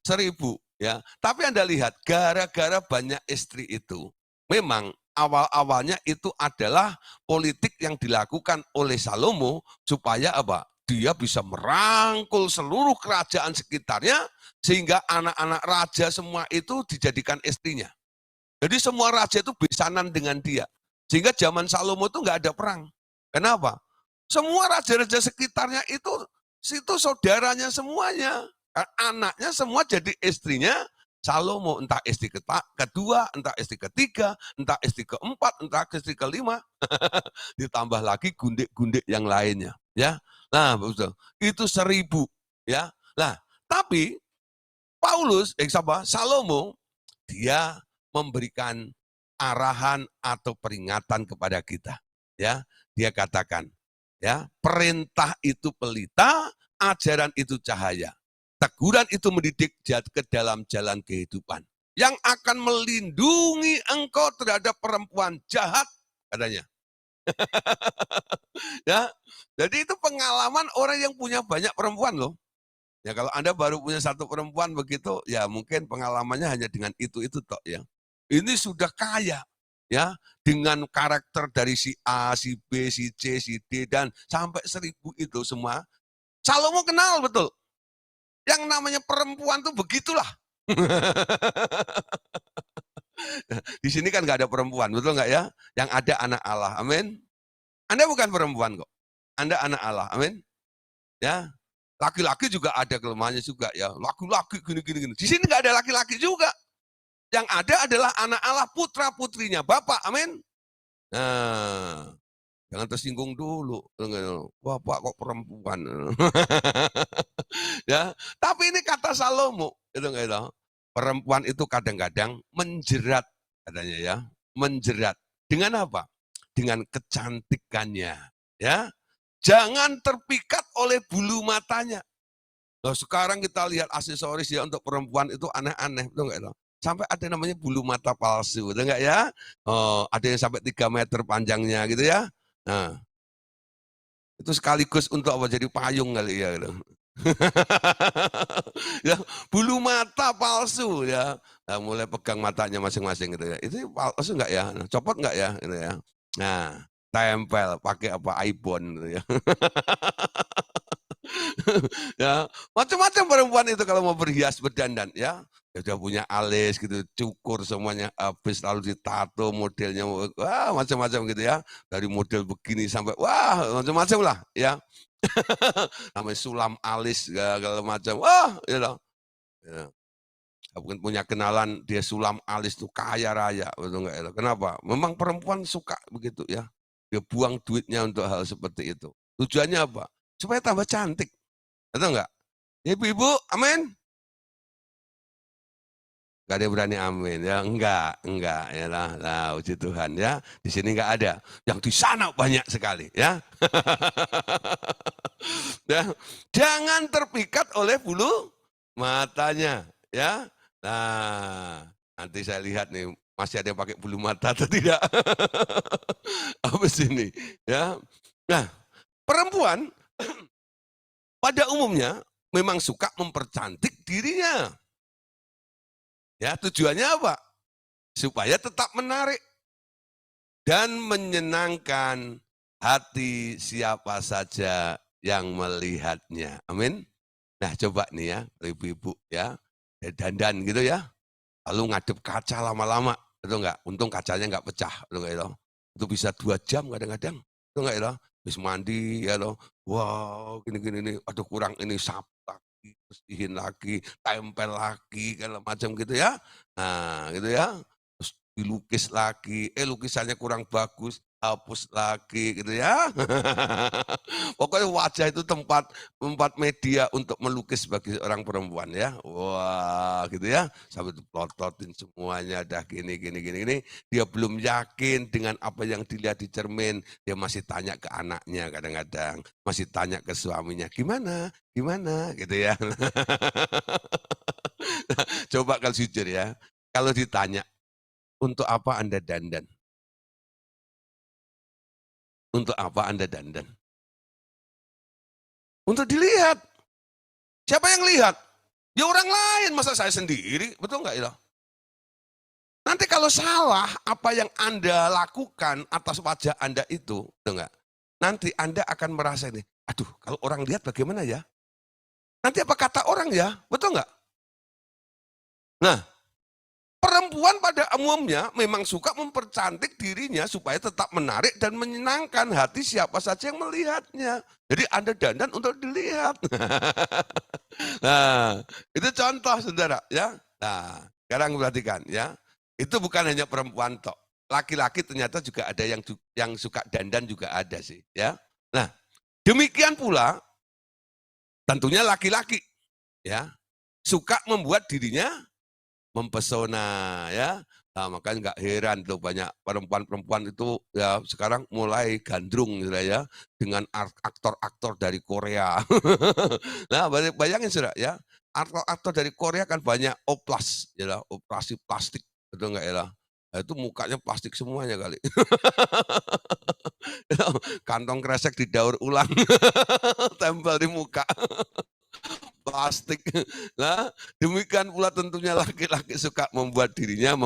1000, ya. Tapi Anda lihat, gara-gara banyak istri itu, memang awal-awalnya itu adalah politik yang dilakukan oleh Salomo supaya apa? Dia bisa merangkul seluruh kerajaan sekitarnya sehingga anak-anak raja semua itu dijadikan istrinya. Jadi semua raja itu besanan dengan dia. Sehingga zaman Salomo itu enggak ada perang. Kenapa? Semua raja-raja sekitarnya itu saudaranya semuanya. Anaknya semua jadi istrinya Salomo. Entah istri kedua, entah istri ketiga, entah istri keempat, entah istri kelima. Ditambah lagi gundik-gundik yang lainnya. Ya, nah betul. Itu 1000. Ya, nah tapi Paulus, Salomo, dia memberikan arahan atau peringatan kepada kita. Ya, dia katakan, ya, perintah itu pelita, ajaran itu cahaya. Teguran itu mendidik ke dalam jalan kehidupan. Yang akan melindungi engkau terhadap perempuan jahat, katanya. Ya, jadi itu pengalaman orang yang punya banyak perempuan loh. Ya kalau Anda baru punya satu perempuan begitu, ya mungkin pengalamannya hanya dengan itu tok ya. Ini sudah kaya, ya, dengan karakter dari si A, si B, si C, si D, dan sampai 1000 itu semua. Salomo kenal betul. Yang namanya perempuan tuh begitulah. Di sini kan nggak ada perempuan, betul nggak ya? Yang ada anak Allah, amin. Anda bukan perempuan kok. Anda anak Allah, amin. Ya, laki-laki juga ada kelemahannya juga ya. Laki-laki gini. Di sini nggak ada laki-laki juga. Yang ada adalah anak Allah, putra putrinya Bapak. Amin. Nah, jangan tersinggung dulu. Bapak kok perempuan. Ya, tapi ini kata Salomo, itu enggak itu. Perempuan itu kadang-kadang menjerat katanya ya, menjerat. Dengan apa? Dengan kecantikannya, ya. Jangan terpikat oleh bulu matanya. Loh, sekarang kita lihat aksesoris ya untuk perempuan itu aneh-aneh, betul enggak itu? Sampai ada namanya bulu mata palsu, betul enggak ya? Oh, ada yang sampai 3 meter panjangnya gitu ya. Nah, itu sekaligus untuk apa? Jadi payung kali ya gitu. Ya, bulu mata palsu ya. Nah, mulai pegang matanya masing-masing gitu ya. Itu palsu enggak ya? Nah, copot enggak ya? Gitu ya. Nah, tempel pakai apa? iPhone gitu ya. Ya, macam-macam perempuan itu kalau mau berhias berdandan ya. Ya udah punya alis gitu, cukur semuanya habis lalu ditato modelnya wah macam-macam gitu ya. Dari model begini sampai wah macam-macam lah ya. Namanya sulam alis segala macam. Wah, you know. Ya. Aku punya kenalan dia sulam alis tuh kaya raya, betul nggak ya? Kenapa? Memang perempuan suka begitu ya. Dia buang duitnya untuk hal seperti itu. Tujuannya apa? Supaya tambah cantik, betul nggak? Ibu-ibu, amin. Gak ada yang berani amin ya, enggak ya lah, nah, puji Tuhan ya. Di sini enggak ada, yang di sana banyak sekali ya. Ya, jangan terpikat oleh bulu matanya ya. Nah, nanti saya lihat nih masih ada yang pakai bulu mata atau tidak. Habis ini ya. Nah, perempuan pada umumnya memang suka mempercantik dirinya. Ya, tujuannya apa? Supaya tetap menarik dan menyenangkan hati siapa saja yang melihatnya. Amin. Nah, coba nih ya, ibu-ibu ya, dandan gitu ya, lalu ngadep kaca lama-lama, itu enggak? Untung kacanya enggak pecah, itu enggak itu. Itu bisa 2 jam kadang-kadang, itu enggak itu. Habis mandi ya loh, wow gini-gini nih, aduh kurang ini sapu lagi, bersihin lagi, tempel lagi, segala macam gitu ya. Nah, gitu ya. Terus dilukis lagi, lukisannya kurang bagus, hapus lagi gitu ya. Pokoknya wajah itu tempat tempat media untuk melukis bagi seorang perempuan ya. Wah, gitu ya. Sampai diplototin semuanya dah gini. Dia belum yakin dengan apa yang dilihat di cermin. Dia masih tanya ke anaknya kadang-kadang, masih tanya ke suaminya, "Gimana? Gimana?" gitu ya. Coba kalau jujur ya, kalau ditanya, "Untuk apa Anda dandan? Untuk apa Anda dandan?" Untuk dilihat. Siapa yang lihat? Ya orang lain, masa saya sendiri, betul nggak itu? Nanti kalau salah apa yang Anda lakukan atas wajah Anda itu, betul nggak? Nanti Anda akan merasa ini, aduh kalau orang lihat bagaimana ya? Nanti apa kata orang ya? Betul nggak? Nah, perempuan pada umumnya memang suka mempercantik dirinya supaya tetap menarik dan menyenangkan hati siapa saja yang melihatnya. Jadi Anda dandan untuk dilihat. Nah, itu contoh saudara ya. Nah, sekarang perhatikan ya. Itu bukan hanya perempuan tok. Laki-laki ternyata juga ada yang suka dandan juga ada sih ya. Nah, demikian pula tentunya laki-laki ya suka membuat dirinya mempesona ya. Nah, makanya nggak heran tuh banyak perempuan-perempuan itu ya sekarang mulai gandrung gitu ya dengan aktor-aktor dari Korea. Nah, bayangin sudah ya, aktor-aktor dari Korea kan banyak oplas ya, operasi plastik, betul nggak ya? Nah, itu mukanya plastik semuanya kali. Kantong kresek didaur ulang, tempel di muka plastik. Nah, demikian pula tentunya laki-laki suka membuat dirinya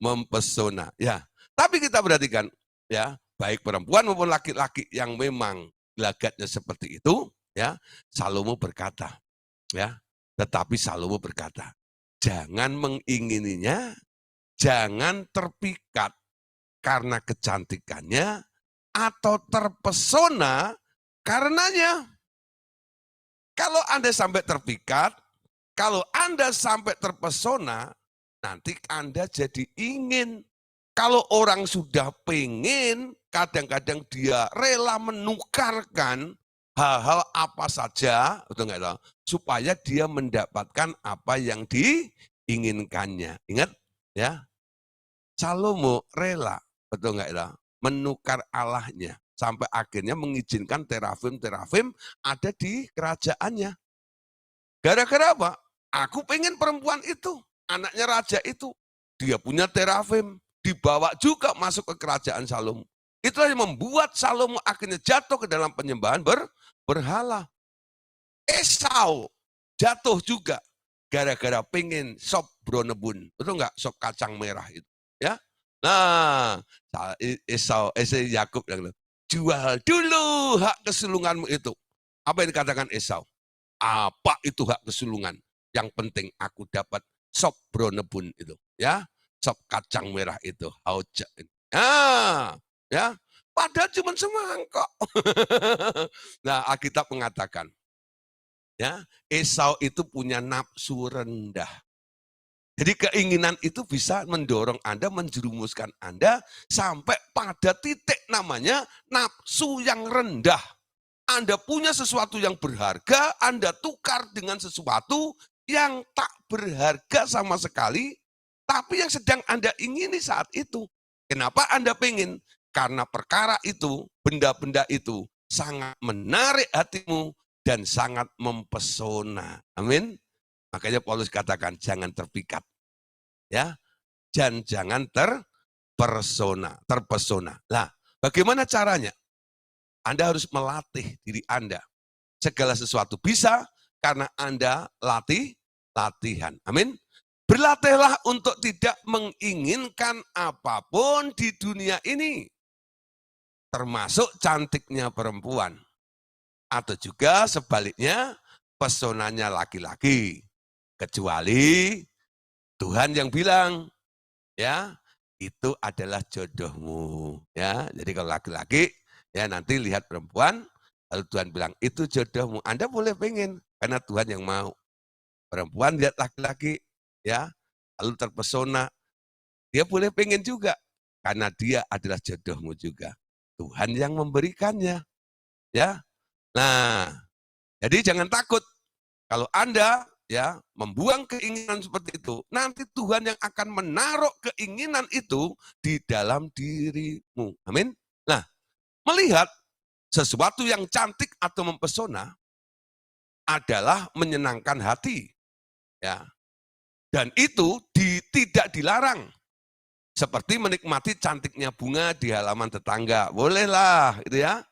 mempesona. Ya, tapi kita perhatikan ya, baik perempuan maupun laki-laki yang memang gelagatnya seperti itu, ya, Salomo berkata, ya, tetapi Salomo berkata, jangan mengingininya, jangan terpikat karena kecantikannya atau terpesona karenanya. Kalau Anda sampai terpikat, kalau Anda sampai terpesona, nanti Anda jadi ingin. Kalau orang sudah pengen, kadang-kadang dia rela menukarkan hal-hal apa saja, betul nggak tahu, supaya dia mendapatkan apa yang diinginkannya. Ingat ya, Salomo rela, betul nggak tahu, menukar Allahnya sampai akhirnya mengizinkan terafim ada di kerajaannya. Gara-gara apa? Aku pengen perempuan itu, anaknya raja itu. Dia punya terafim, dibawa juga masuk ke kerajaan Salomo. Itulah yang membuat Salomo akhirnya jatuh ke dalam penyembahan berhala. Esau jatuh juga gara-gara pengen sop bronebun. Betul nggak? Sop kacang merah itu. Ya. Nah, Esau Yakub bilang, jual dulu hak kesulunganmu itu. Apa yang dikatakan Esau? Apa itu hak kesulungan? Yang penting aku dapat sop bronebun itu, ya, sop kacang merah itu, hauja. Ah, ya, padahal cuma semangkok. Nah, Alkitab mengatakan, ya, Esau itu punya nafsu rendah. Jadi keinginan itu bisa mendorong Anda, menjerumuskan Anda sampai pada titik namanya nafsu yang rendah. Anda punya sesuatu yang berharga, Anda tukar dengan sesuatu yang tak berharga sama sekali, tapi yang sedang Anda ingini saat itu. Kenapa Anda pengen? Karena perkara itu, benda-benda itu sangat menarik hatimu dan sangat mempesona. Amin. Makanya Paulus katakan jangan terpikat. Ya, dan jangan terpesona. Nah, bagaimana caranya? Anda harus melatih diri Anda. Segala sesuatu bisa karena Anda latihan. Amin. Berlatihlah untuk tidak menginginkan apapun di dunia ini. Termasuk cantiknya perempuan. Atau juga sebaliknya pesonanya laki-laki. Kecuali Tuhan yang bilang, ya, itu adalah jodohmu. Ya, jadi kalau laki-laki, ya nanti lihat perempuan, lalu Tuhan bilang, itu jodohmu. Anda boleh pengen, karena Tuhan yang mau. Perempuan lihat laki-laki, ya, lalu terpesona. Dia boleh pengen juga, karena dia adalah jodohmu juga. Tuhan yang memberikannya. Ya. Nah, jadi jangan takut. Kalau Anda ya membuang keinginan seperti itu, nanti Tuhan yang akan menaruh keinginan itu di dalam dirimu. Amin. Nah, melihat sesuatu yang cantik atau mempesona adalah menyenangkan hati, ya. Dan itu tidak dilarang. Seperti menikmati cantiknya bunga di halaman tetangga, bolehlah, gitu ya.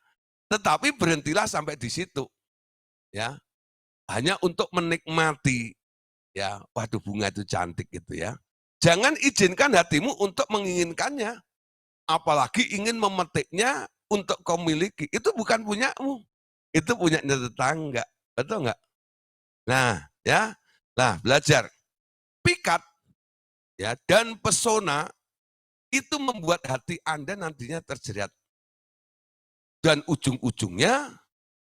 Tetapi berhentilah sampai di situ, ya. Hanya untuk menikmati, ya. Waduh, bunga itu cantik gitu ya. Jangan izinkan hatimu untuk menginginkannya, apalagi ingin memetiknya untuk kau miliki. Itu bukan punyamu, itu punyanya tetangga, betul nggak? Nah, ya, nah belajar pikat, ya, dan pesona itu membuat hati Anda nantinya terjerat. Dan ujung-ujungnya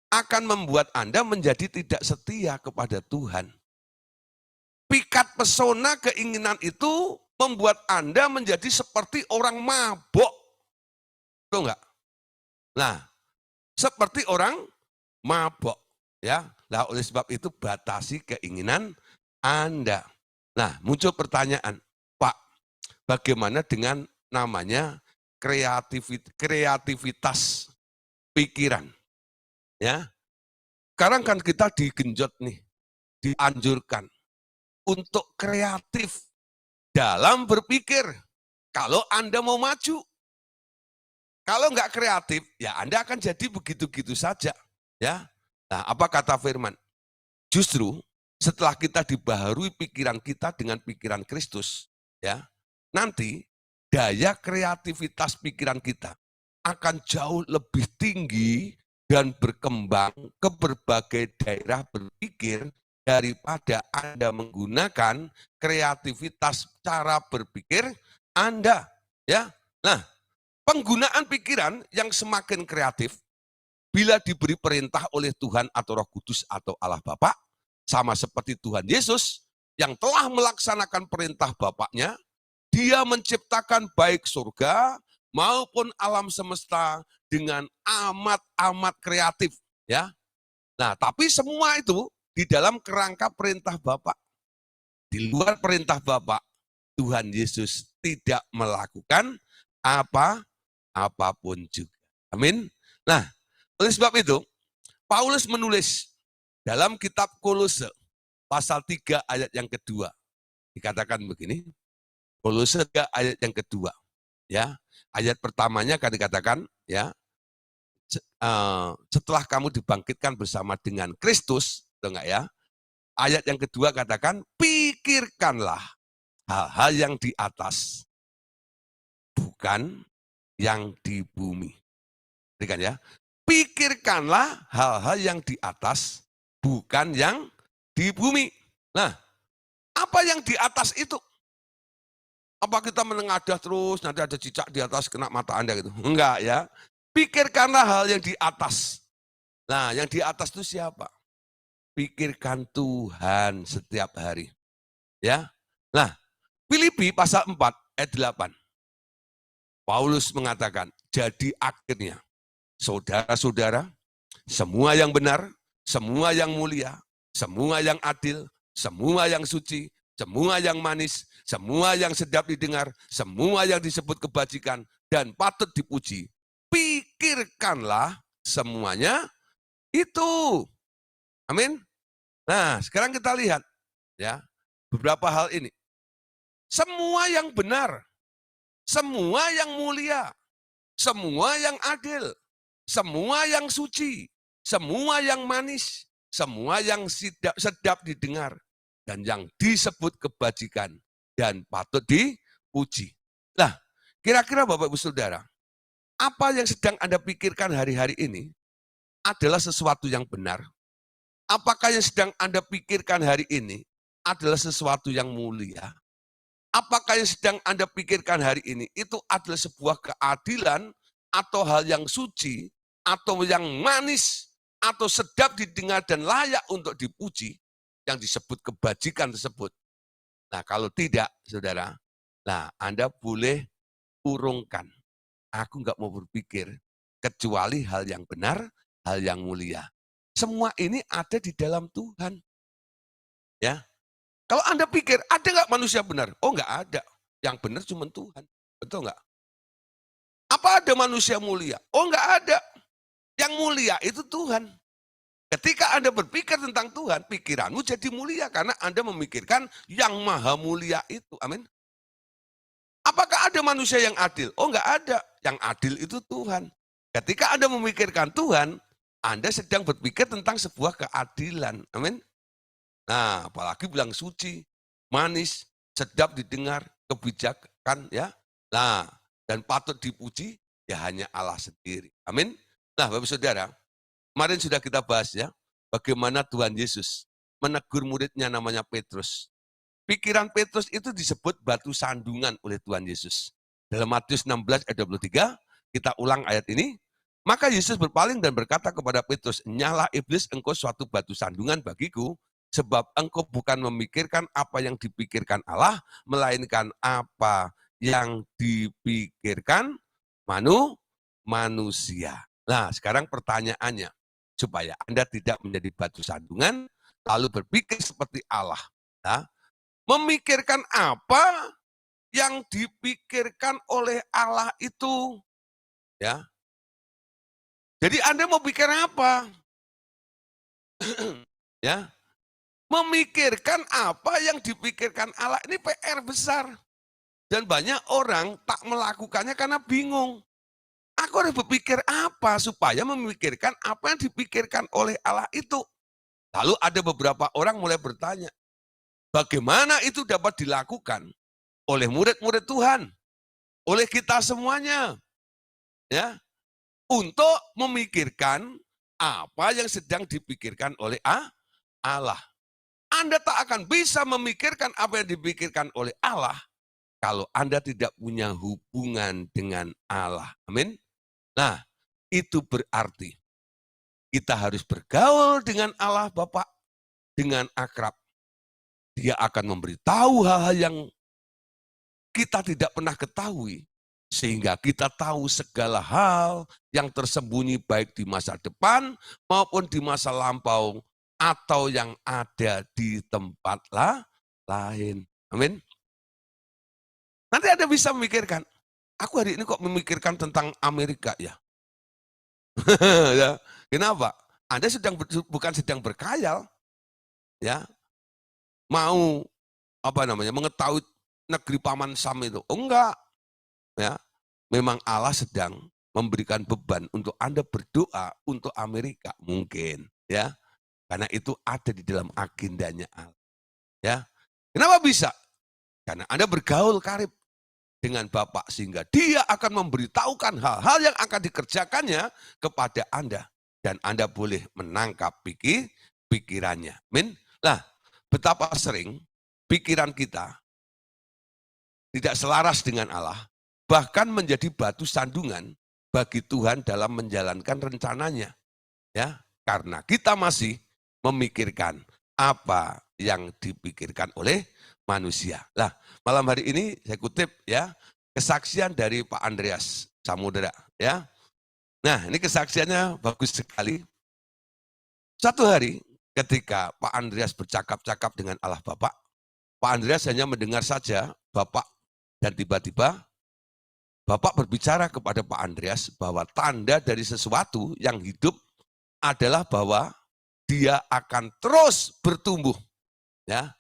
akan membuat Anda menjadi tidak setia kepada Tuhan. Pikat pesona keinginan itu membuat Anda menjadi seperti orang mabok. Betul enggak? Nah, seperti orang mabok. Ya, nah oleh sebab itu batasi keinginan Anda. Nah, muncul pertanyaan, Pak, bagaimana dengan namanya kreativitas pikiran? Ya, sekarang kan kita digenjot nih, dianjurkan untuk kreatif dalam berpikir. Kalau Anda mau maju, kalau nggak kreatif, ya Anda akan jadi begitu-begitu saja. Ya, nah apa kata Firman? Justru setelah kita dibaharui pikiran kita dengan pikiran Kristus, ya, nanti daya kreativitas pikiran kita akan jauh lebih tinggi dan berkembang ke berbagai daerah berpikir daripada Anda menggunakan kreativitas cara berpikir Anda, ya. Nah, penggunaan pikiran yang semakin kreatif bila diberi perintah oleh Tuhan atau Roh Kudus atau Allah Bapa, sama seperti Tuhan Yesus yang telah melaksanakan perintah Bapaknya, dia menciptakan baik surga maupun alam semesta dengan amat-amat kreatif. Ya. Nah, tapi semua itu di dalam kerangka perintah Bapa. Di luar perintah Bapa, Tuhan Yesus tidak melakukan apapun juga. Amin. Nah, oleh sebab itu, Paulus menulis dalam kitab Kolose, pasal 3 ayat yang kedua. Dikatakan begini, Kolose 3 ayat yang kedua. Ya, ayat pertamanya kan dikatakan, ya, setelah kamu dibangkitkan bersama dengan Kristus, betul enggak ya? Ayat yang kedua katakan, pikirkanlah hal-hal yang di atas, bukan yang di bumi. Kan ya? Pikirkanlah hal-hal yang di atas, bukan yang di bumi. Nah, apa yang di atas itu? Apa kita menengadah terus, nanti ada cicak di atas kena mata Anda gitu? Enggak ya. Pikirkanlah hal yang di atas. Nah, yang di atas itu siapa? Pikirkan Tuhan setiap hari. Ya. Nah, Filipi pasal 4 ayat 8. Paulus mengatakan, jadi akhirnya saudara-saudara, semua yang benar, semua yang mulia, semua yang adil, semua yang suci, semua yang manis, semua yang sedap didengar, semua yang disebut kebajikan dan patut dipuji, pikirkanlah semuanya itu. Amin. Nah, sekarang kita lihat ya beberapa hal ini. Semua yang benar, semua yang mulia, semua yang adil, semua yang suci, semua yang manis, semua yang sedap didengar, dan yang disebut kebajikan dan patut dipuji. Nah, kira-kira Bapak Ibu Saudara, apa yang sedang Anda pikirkan hari-hari ini adalah sesuatu yang benar? Apakah yang sedang Anda pikirkan hari ini adalah sesuatu yang mulia? Apakah yang sedang Anda pikirkan hari ini itu adalah sebuah keadilan atau hal yang suci atau yang manis atau sedap didengar dan layak untuk dipuji yang disebut kebajikan tersebut? Nah, kalau tidak, saudara, nah Anda boleh urungkan. Aku nggak mau berpikir kecuali hal yang benar, hal yang mulia. Semua ini ada di dalam Tuhan. Ya, kalau Anda pikir, ada nggak manusia benar? Oh, nggak ada. Yang benar cuma Tuhan. Betul nggak? Apa ada manusia mulia? Oh, nggak ada. Yang mulia itu Tuhan. Ketika Anda berpikir tentang Tuhan, pikiranmu jadi mulia karena Anda memikirkan yang maha mulia itu. Amin. Apakah ada manusia yang adil? Oh, nggak ada. Yang adil itu Tuhan. Ketika Anda memikirkan Tuhan, Anda sedang berpikir tentang sebuah keadilan. Amin. Nah, apalagi bilang suci, manis, sedap didengar, kebijakan, ya. Nah, dan patut dipuji, ya hanya Allah sendiri. Amin. Nah, Bapak Saudara, kemarin sudah kita bahas ya, bagaimana Tuhan Yesus menegur muridnya namanya Petrus. Pikiran Petrus itu disebut batu sandungan oleh Tuhan Yesus. Dalam Matius 16 ayat 23, kita ulang ayat ini. Maka Yesus berpaling dan berkata kepada Petrus, nyala iblis, engkau suatu batu sandungan bagiku, sebab engkau bukan memikirkan apa yang dipikirkan Allah, melainkan apa yang dipikirkan manusia. Nah, sekarang pertanyaannya, supaya Anda tidak menjadi batu sandungan, lalu berpikir seperti Allah. Nah, memikirkan apa yang dipikirkan oleh Allah itu. Ya. Jadi Anda mau pikir apa? Ya. Memikirkan apa yang dipikirkan Allah. Ini PR besar. Dan banyak orang tak melakukannya karena bingung. Aku harus berpikir apa supaya memikirkan apa yang dipikirkan oleh Allah itu. Lalu ada beberapa orang mulai bertanya, bagaimana itu dapat dilakukan oleh murid-murid Tuhan, oleh kita semuanya, ya, untuk memikirkan apa yang sedang dipikirkan oleh Allah. Anda tak akan bisa memikirkan apa yang dipikirkan oleh Allah kalau Anda tidak punya hubungan dengan Allah. Amin. Nah, itu berarti kita harus bergaul dengan Allah Bapa dengan akrab. Dia akan memberitahu hal-hal yang kita tidak pernah ketahui, sehingga kita tahu segala hal yang tersembunyi baik di masa depan maupun di masa lampau atau yang ada di tempat lain. Amin. Nanti Anda bisa memikirkan, aku hari ini kok memikirkan tentang Amerika ya? Ya, kenapa? Anda bukan sedang berkhayal, ya, mau mengetahui negeri Paman Sam itu. Oh, enggak, ya. Memang Allah sedang memberikan beban untuk Anda berdoa untuk Amerika mungkin, ya. Karena itu ada di dalam agendanya Allah, ya. Kenapa bisa? Karena Anda bergaul karib dengan Bapak sehingga Dia akan memberitahukan hal-hal yang akan dikerjakannya kepada Anda dan Anda boleh menangkap pikirannya. Amin. Nah, betapa sering pikiran kita tidak selaras dengan Allah, bahkan menjadi batu sandungan bagi Tuhan dalam menjalankan rencananya. Ya, karena kita masih memikirkan apa yang dipikirkan oleh manusia. Nah, malam hari ini saya kutip ya kesaksian dari Pak Andreas Samudera ya. Nah, ini kesaksiannya bagus sekali. Satu hari ketika Pak Andreas bercakap-cakap dengan Allah Bapa, Pak Andreas hanya mendengar saja Bapak dan tiba-tiba Bapak berbicara kepada Pak Andreas bahwa tanda dari sesuatu yang hidup adalah bahwa dia akan terus bertumbuh. Ya,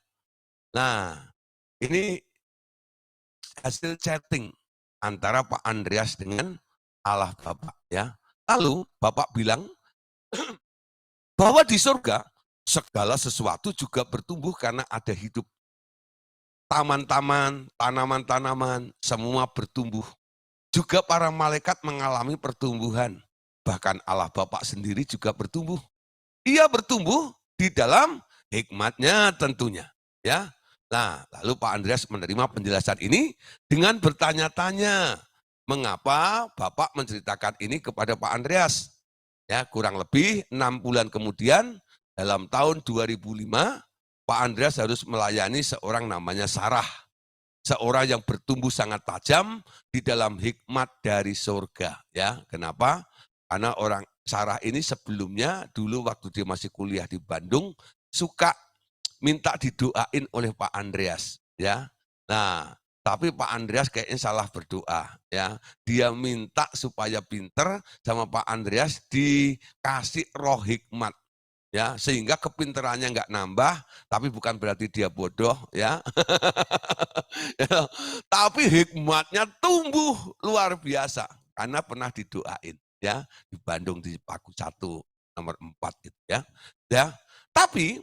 nah ini hasil chatting antara Pak Andreas dengan Allah Bapa. Ya, lalu Bapak bilang bahwa di surga segala sesuatu juga bertumbuh karena ada hidup. Taman-taman, tanaman-tanaman, semua bertumbuh. Juga para malaikat mengalami pertumbuhan. Bahkan Allah Bapa sendiri juga bertumbuh. Ia bertumbuh di dalam hikmatnya tentunya. Ya. Nah, lalu Pak Andreas menerima penjelasan ini dengan bertanya-tanya, mengapa Bapak menceritakan ini kepada Pak Andreas? Ya, kurang lebih 6 bulan kemudian, dalam tahun 2005, Pak Andreas harus melayani seorang namanya Sarah. Seorang yang bertumbuh sangat tajam di dalam hikmat dari surga. Ya, kenapa? Karena orang Sarah ini sebelumnya dulu waktu dia masih kuliah di Bandung suka minta didoain oleh Pak Andreas. Ya, nah tapi Pak Andreas kayaknya salah berdoa. Ya, dia minta supaya pinter sama Pak Andreas dikasih roh hikmat. Ya, sehingga kepinterannya nggak nambah, tapi bukan berarti dia bodoh, ya. Ya, tapi hikmatnya tumbuh luar biasa karena pernah didoain, ya, di Bandung di Paku 1 nomor 4 gitu ya. Ya, tapi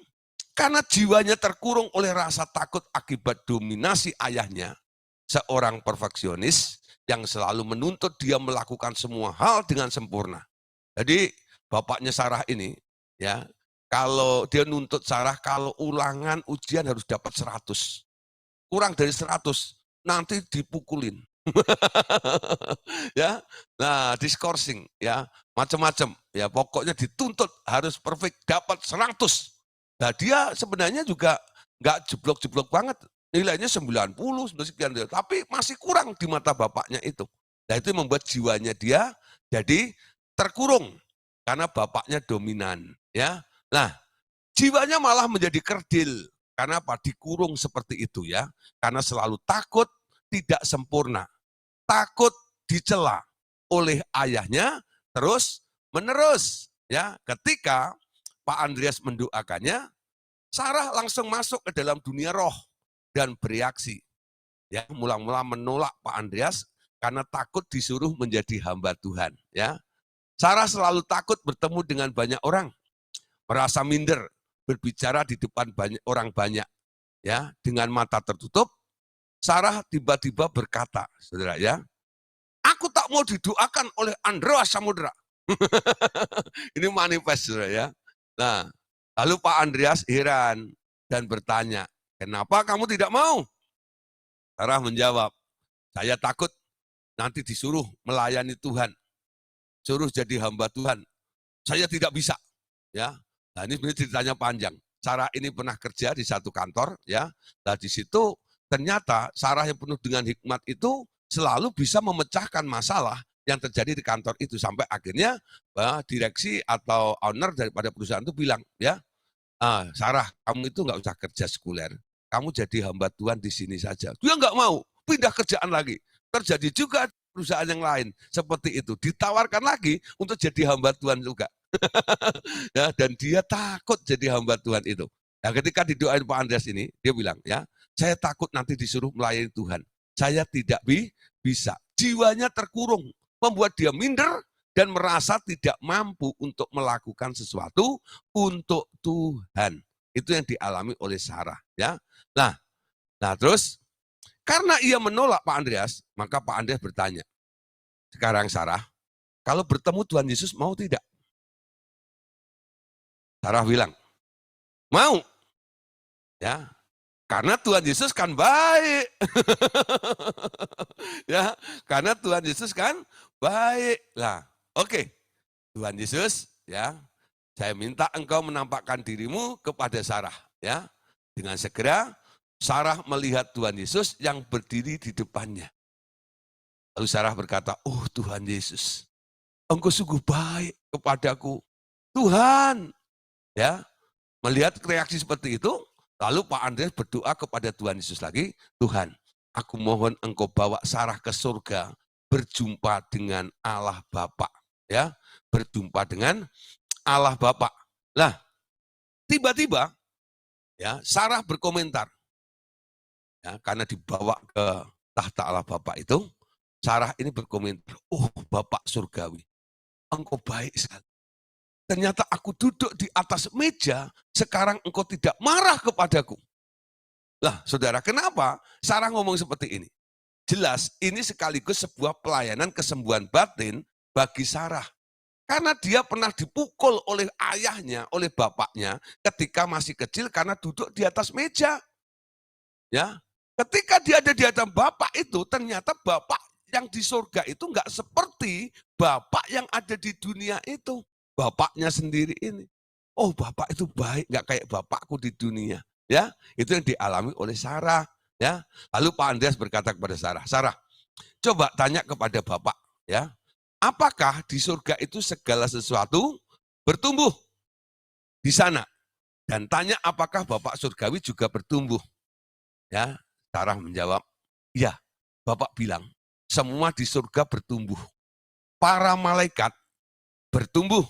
karena jiwanya terkurung oleh rasa takut akibat dominasi ayahnya, seorang perfeksionis yang selalu menuntut dia melakukan semua hal dengan sempurna. Jadi bapaknya Sarah ini, ya, kalau dia nuntut Sarah kalau ulangan ujian harus dapat 100. Kurang dari 100 nanti dipukulin. Ya. Nah, diskorsing ya, macam-macam ya, pokoknya dituntut harus perfect dapat 100. Nah, dia sebenarnya juga nggak jeblok-jeblok banget. Nilainya 90, 90 sekian, tapi masih kurang di mata bapaknya itu. Nah, itu membuat jiwanya dia jadi terkurung karena bapaknya dominan, ya. Nah, jiwanya malah menjadi kerdil. Karena apa? Dikurung seperti itu ya. Karena selalu takut tidak sempurna. Takut dicela oleh ayahnya terus menerus. Ya, ketika Pak Andreas mendoakannya, Sarah langsung masuk ke dalam dunia roh dan bereaksi. Ya, mula-mula menolak Pak Andreas karena takut disuruh menjadi hamba Tuhan. Ya, Sarah selalu takut bertemu dengan banyak orang, merasa minder, berbicara di depan orang banyak. Ya, dengan mata tertutup, Sarah tiba-tiba berkata, saudara ya, aku tak mau didoakan oleh Andreas Samudera. Ini manifest, saudara ya. Nah, lalu Pak Andreas heran dan bertanya, kenapa kamu tidak mau? Sarah menjawab, saya takut nanti disuruh melayani Tuhan, suruh jadi hamba Tuhan. saya tidak bisa. Ya, nah ini sebenarnya ceritanya panjang. Sarah ini pernah kerja di satu kantor, ya. Nah di situ ternyata Sarah yang penuh dengan hikmat itu selalu bisa memecahkan masalah yang terjadi di kantor itu sampai akhirnya direksi atau owner daripada perusahaan itu bilang, ya, Sarah, kamu itu nggak usah kerja sekuler, kamu jadi hamba Tuhan di sini saja. Dia nggak mau, pindah kerjaan lagi. Terjadi juga perusahaan yang lain seperti itu, ditawarkan lagi untuk jadi hamba Tuhan juga. Ya, dan dia takut jadi hamba Tuhan itu. Nah, ketika didoain Pak Andreas ini, dia bilang, ya, saya takut nanti disuruh melayani Tuhan. Saya tidak bisa. Jiwanya terkurung, membuat dia minder dan merasa tidak mampu untuk melakukan sesuatu untuk Tuhan. Itu yang dialami oleh Sarah, ya. Nah, terus karena ia menolak Pak Andreas, maka Pak Andreas bertanya, sekarang Sarah, kalau bertemu Tuhan Yesus mau tidak? Sarah bilang, mau. Ya, karena Tuhan Yesus kan baik. Ya, karena Tuhan Yesus kan baik. Lah, oke. Tuhan Yesus, ya, saya minta engkau menampakkan dirimu kepada Sarah, ya. Dengan segera Sarah melihat Tuhan Yesus yang berdiri di depannya. Lalu Sarah berkata, "Oh Tuhan Yesus, engkau sungguh baik kepadaku." Tuhan, ya. Melihat reaksi seperti itu, lalu Pak Andreas berdoa kepada Tuhan Yesus lagi, "Tuhan, aku mohon engkau bawa Sarah ke surga, berjumpa dengan Allah Bapa." Ya, berjumpa dengan Allah Bapa. Lah, tiba-tiba ya Sarah berkomentar, ya, karena dibawa ke tahta Allah Bapa itu, Sarah ini berkomentar, "Oh Bapak surgawi, engkau baik sekali. Ternyata aku duduk di atas meja, sekarang engkau tidak marah kepadaku." Lah, saudara, kenapa Sarah ngomong seperti ini? Jelas, ini sekaligus sebuah pelayanan kesembuhan batin bagi Sarah. Karena dia pernah dipukul oleh ayahnya, oleh bapaknya, ketika masih kecil karena duduk di atas meja. Ya, ketika dia ada di atas bapak itu, ternyata bapak yang di surga itu enggak seperti bapak yang ada di dunia itu. Bapaknya sendiri ini. Oh, bapak itu baik, enggak kayak bapakku di dunia. Ya, itu yang dialami oleh Sarah. Ya, lalu Pak Andreas berkata kepada Sarah, "Sarah, coba tanya kepada bapak, ya, apakah di surga itu segala sesuatu bertumbuh di sana? Dan tanya apakah bapak surgawi juga bertumbuh?" Ya, Sarah menjawab, "Ya, Bapak bilang, semua di surga bertumbuh. Para malaikat bertumbuh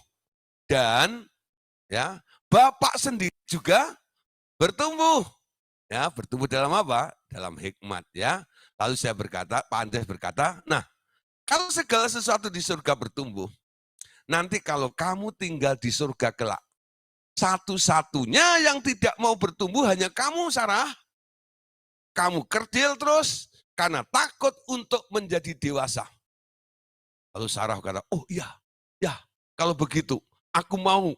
dan ya, Bapak sendiri juga bertumbuh." Ya, bertumbuh dalam apa? Dalam hikmat, ya. Lalu saya berkata, Pak Andreas berkata, "Nah, kalau segala sesuatu di surga bertumbuh, nanti kalau kamu tinggal di surga kelak, satu-satunya yang tidak mau bertumbuh hanya kamu, Sarah. Kamu kerdil terus karena takut untuk menjadi dewasa." Lalu Sarah kata, "Oh iya, ya, kalau begitu aku mau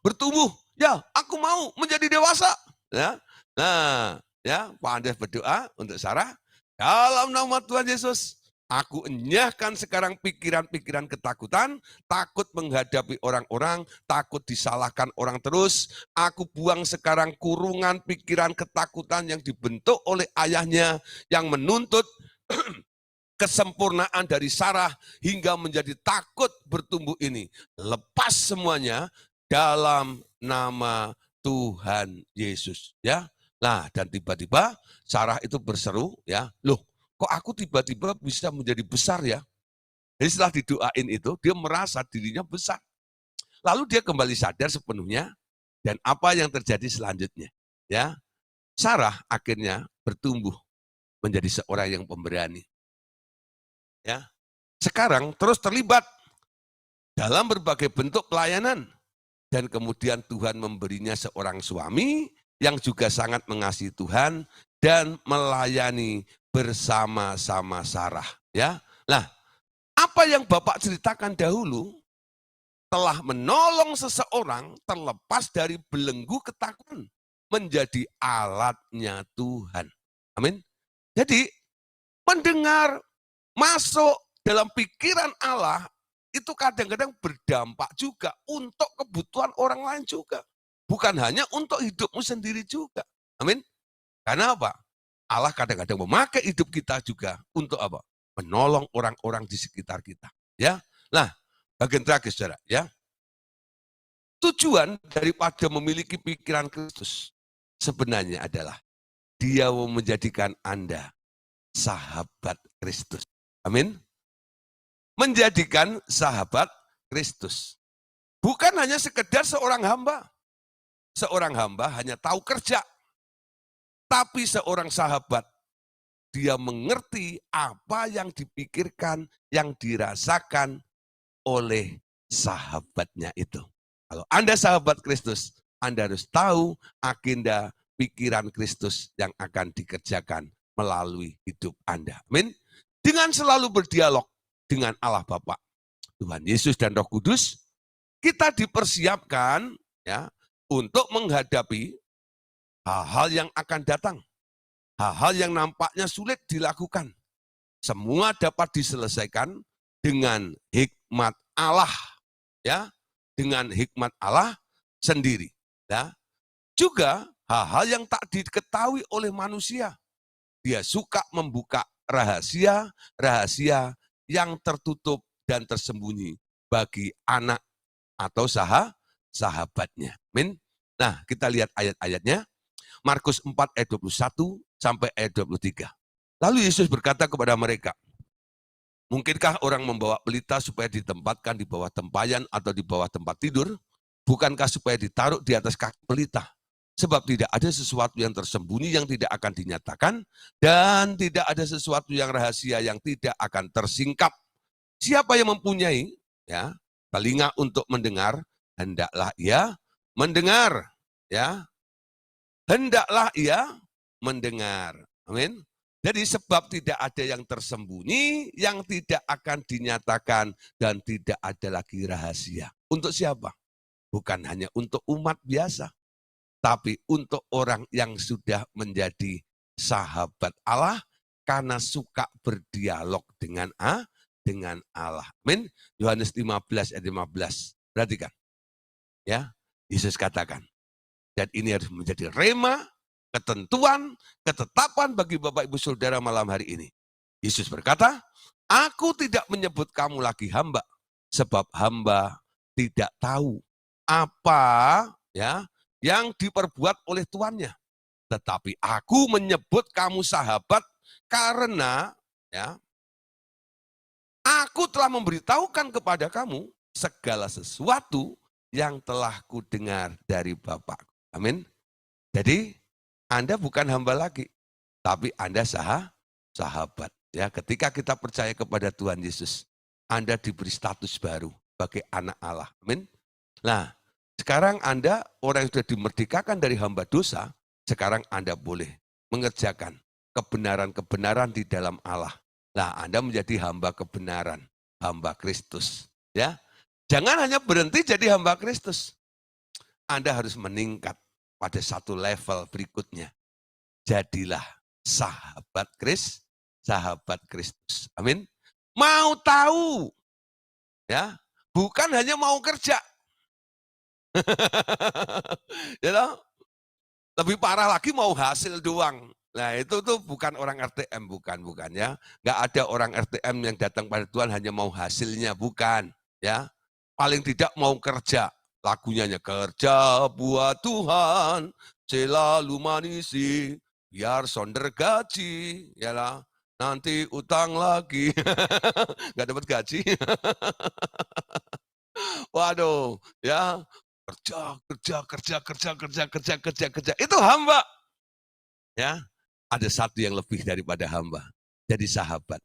bertumbuh. Ya, aku mau menjadi dewasa." Ya. Nah, ya, Pak Andreas berdoa untuk Sarah, "Dalam nama Tuhan Yesus, aku enyahkan sekarang pikiran-pikiran ketakutan, takut menghadapi orang-orang, takut disalahkan orang terus. Aku buang sekarang kurungan pikiran ketakutan yang dibentuk oleh ayahnya yang menuntut kesempurnaan dari Sarah hingga menjadi takut bertumbuh ini. Lepas semuanya dalam nama Tuhan Yesus." Ya. Nah, dan tiba-tiba Sarah itu berseru, ya, "Loh, kok aku tiba-tiba bisa menjadi besar ya?" Jadi setelah didoain itu, dia merasa dirinya besar. Lalu dia kembali sadar sepenuhnya dan apa yang terjadi selanjutnya. Ya, Sarah akhirnya bertumbuh menjadi seorang yang pemberani. Ya, sekarang terus terlibat dalam berbagai bentuk pelayanan. Dan kemudian Tuhan memberinya seorang suami yang juga sangat mengasihi Tuhan dan melayani bersama-sama Sarah. Ya, nah, apa yang Bapak ceritakan dahulu telah menolong seseorang terlepas dari belenggu ketakutan menjadi alatnya Tuhan. Amin. Jadi mendengar masuk dalam pikiran Allah itu kadang-kadang berdampak juga untuk kebutuhan orang lain juga. Bukan hanya untuk hidupmu sendiri juga. Amin. Karena apa? Allah kadang-kadang memakai hidup kita juga untuk apa? Menolong orang-orang di sekitar kita. Ya. Nah, bagian terakhir saudara, ya. Tujuan daripada memiliki pikiran Kristus sebenarnya adalah Dia mau menjadikan Anda sahabat Kristus. Amin. Menjadikan sahabat Kristus. Bukan hanya sekedar seorang hamba. Seorang hamba hanya tahu kerja. Tapi seorang sahabat, dia mengerti apa yang dipikirkan, yang dirasakan oleh sahabatnya itu. Kalau Anda sahabat Kristus, Anda harus tahu agenda pikiran Kristus yang akan dikerjakan melalui hidup Anda. Amin. Dengan selalu berdialog dengan Allah Bapa, Tuhan Yesus dan Roh Kudus, kita dipersiapkan ya untuk menghadapi hal-hal yang akan datang. Hal-hal yang nampaknya sulit dilakukan. Semua dapat diselesaikan dengan hikmat Allah. Ya, dengan hikmat Allah sendiri. Ya. Juga hal-hal yang tak diketahui oleh manusia. Dia suka membuka rahasia-rahasia yang tertutup dan tersembunyi bagi anak atau sahabatnya. Amin. Nah, kita lihat ayat-ayatnya. Markus 4 ayat 21 sampai ayat 23. Lalu Yesus berkata kepada mereka, mungkinkah orang membawa pelita supaya ditempatkan di bawah tempayan atau di bawah tempat tidur? Bukankah supaya ditaruh di atas kaki pelita? Sebab tidak ada sesuatu yang tersembunyi yang tidak akan dinyatakan, dan tidak ada sesuatu yang rahasia yang tidak akan tersingkap. Siapa yang mempunyai ya telinga untuk mendengar, hendaklah ia mendengar. Ya, hendaklah ia mendengar. Amin. Jadi sebab tidak ada yang tersembunyi, yang tidak akan dinyatakan, dan tidak ada lagi rahasia. Untuk siapa? Bukan hanya untuk umat biasa, tapi untuk orang yang sudah menjadi sahabat Allah, karena suka berdialog dengan Allah. Amin. Yohanes 15 ayat 15. Perhatikan. Ya, Yesus katakan, dan ini harus menjadi rema, ketentuan, ketetapan bagi Bapak Ibu Saudara malam hari ini. Yesus berkata, aku tidak menyebut kamu lagi hamba, sebab hamba tidak tahu apa ya yang diperbuat oleh tuannya. Tetapi aku menyebut kamu sahabat karena ya aku telah memberitahukan kepada kamu segala sesuatu yang telah kudengar dari Bapa. Amin. Jadi Anda bukan hamba lagi, tapi Anda sahabat. Ya, ketika kita percaya kepada Tuhan Yesus, Anda diberi status baru sebagai anak Allah. Amin. Nah, sekarang Anda orang yang sudah dimerdekakan dari hamba dosa, sekarang Anda boleh mengerjakan kebenaran-kebenaran di dalam Allah. Nah, Anda menjadi hamba kebenaran, hamba Kristus. Ya, jangan hanya berhenti jadi hamba Kristus. Anda harus meningkat pada satu level berikutnya. Jadilah sahabat Kristus. Amin. Mau tahu, ya, bukan hanya mau kerja. Ya toh? Lebih parah lagi mau hasil doang. Nah itu tuh bukan orang RTM, bukan ya. Nggak ada orang RTM yang datang pada Tuhan hanya mau hasilnya, bukan. Ya, paling tidak mau kerja. Lagunya hanya kerja buat Tuhan, selalu manisi, biar sonder gaji, ya lah. Nanti utang lagi, nggak dapat gaji. Waduh, ya kerja. Itu hamba. Ya, ada satu yang lebih daripada hamba. Jadi sahabat.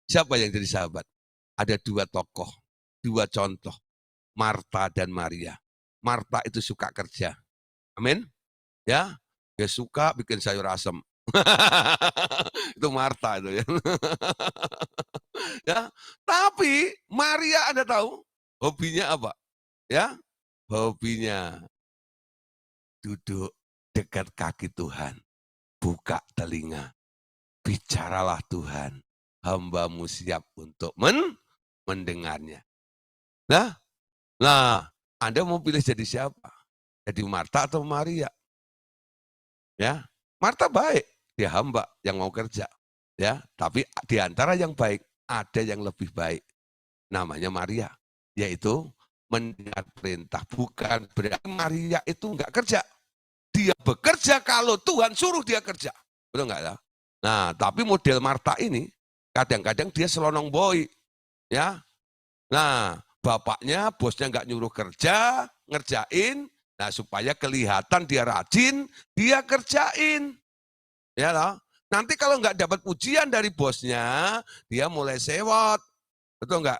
Siapa yang jadi sahabat? Ada dua tokoh, dua contoh. Marta dan Maria. Marta itu suka kerja. Amin. Ya, dia suka bikin sayur asem. Itu Marta itu ya. Ya, tapi Maria Anda tahu hobinya apa? Ya, hobinya duduk dekat kaki Tuhan. Buka telinga. Bicaralah Tuhan. Hambamu siap untuk mendengarnya. Nah, Anda mau pilih jadi siapa? Jadi Marta atau Maria? Ya, Marta baik, dia hamba yang mau kerja. Ya, tapi di antara yang baik ada yang lebih baik. Namanya Maria, yaitu mendengar perintah. Bukan berarti Maria itu enggak kerja. Dia bekerja kalau Tuhan suruh dia kerja. Betul enggak ya? Nah, tapi model Marta ini kadang-kadang dia selonong boy, ya. Nah, bapaknya, bosnya nggak nyuruh kerja, ngerjain, nah supaya kelihatan dia rajin, dia kerjain. Ya loh. Nanti kalau nggak dapat pujian dari bosnya, dia mulai sewot. Betul nggak?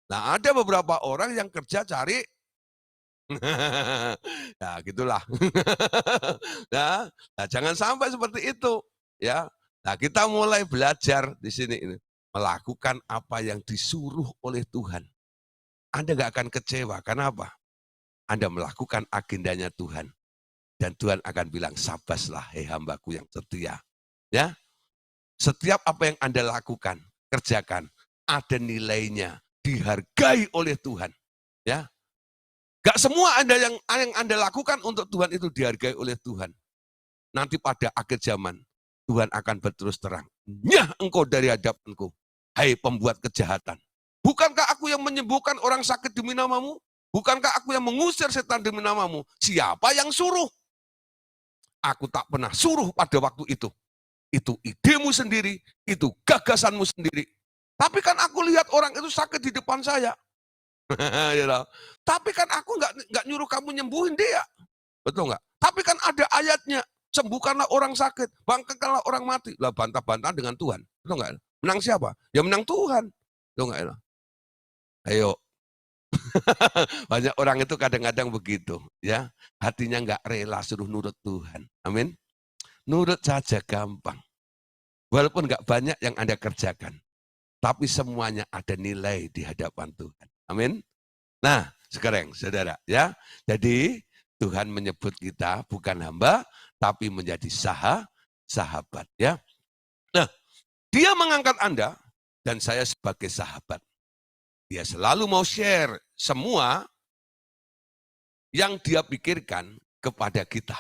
Nah, ada beberapa orang yang kerja cari nah, gitulah. nah, jangan sampai seperti itu, ya. Nah, kita mulai belajar di sini ini, melakukan apa yang disuruh oleh Tuhan. Anda nggak akan kecewa, karena apa? Anda melakukan agendanya Tuhan. Dan Tuhan akan bilang, sabaslah, hei hambaku yang setia. Ya, setiap apa yang Anda lakukan, kerjakan, ada nilainya, dihargai oleh Tuhan. Ya, gak semua yang Anda lakukan untuk Tuhan itu dihargai oleh Tuhan. Nanti pada akhir zaman, Tuhan akan berterus terang. Nyah engkau dari hadapanku, hai pembuat kejahatan. Bukankah aku yang menyembuhkan orang sakit demi namamu? Bukankah aku yang mengusir setan demi namamu? Siapa yang suruh? Aku tak pernah suruh pada waktu itu. Itu idemu sendiri, itu gagasanmu sendiri. Tapi kan aku lihat orang itu sakit di depan saya. Tapi kan aku nggak nyuruh kamu nyembuhin dia. Betul nggak? Tapi kan ada ayatnya, sembuhkanlah orang sakit, bangkitkanlah orang mati. Lah bantah-bantah dengan Tuhan. Betul nggak? Menang siapa? Ya menang Tuhan. Betul nggak? Ayo. Banyak orang itu kadang-kadang begitu, ya. Hatinya nggak rela suruh nurut Tuhan. Amin. Nurut saja gampang. Walaupun nggak banyak yang Anda kerjakan, tapi semuanya ada nilai di hadapan Tuhan. Amin. Nah, sekarang saudara, ya. Jadi Tuhan menyebut kita bukan hamba, tapi menjadi sahabat, ya. Nah, dia mengangkat Anda dan saya sebagai sahabat. Dia selalu mau share semua yang dia pikirkan kepada kita,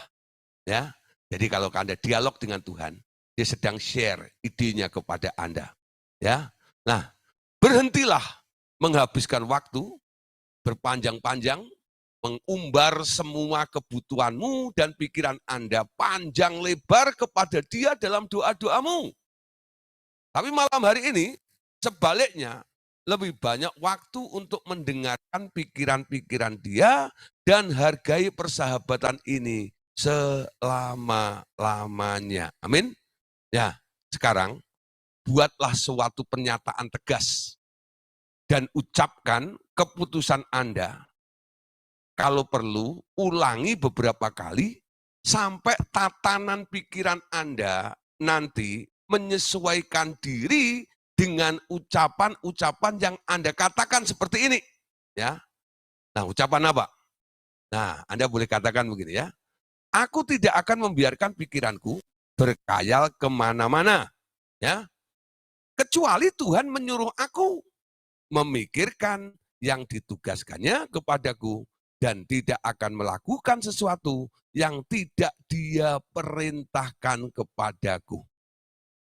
ya. Jadi kalau Anda dialog dengan Tuhan, dia sedang share idenya kepada Anda, ya. Nah, berhentilah menghabiskan waktu berpanjang-panjang mengumbar semua kebutuhanmu dan pikiran Anda panjang lebar kepada dia dalam doa-doamu. Tapi malam hari ini, sebaliknya, lebih banyak waktu untuk mendengarkan pikiran-pikiran dia dan hargai persahabatan ini selama-lamanya. Amin. Ya, sekarang buatlah suatu pernyataan tegas dan ucapkan keputusan Anda. Kalau perlu, ulangi beberapa kali sampai tatanan pikiran Anda nanti menyesuaikan diri dengan ucapan-ucapan yang Anda katakan seperti ini. Ya. Nah, ucapan apa? Nah, Anda boleh katakan begini ya. Aku tidak akan membiarkan pikiranku berkhayal kemana-mana. Ya. Kecuali Tuhan menyuruh aku memikirkan yang ditugaskannya kepadaku dan tidak akan melakukan sesuatu yang tidak dia perintahkan kepadaku.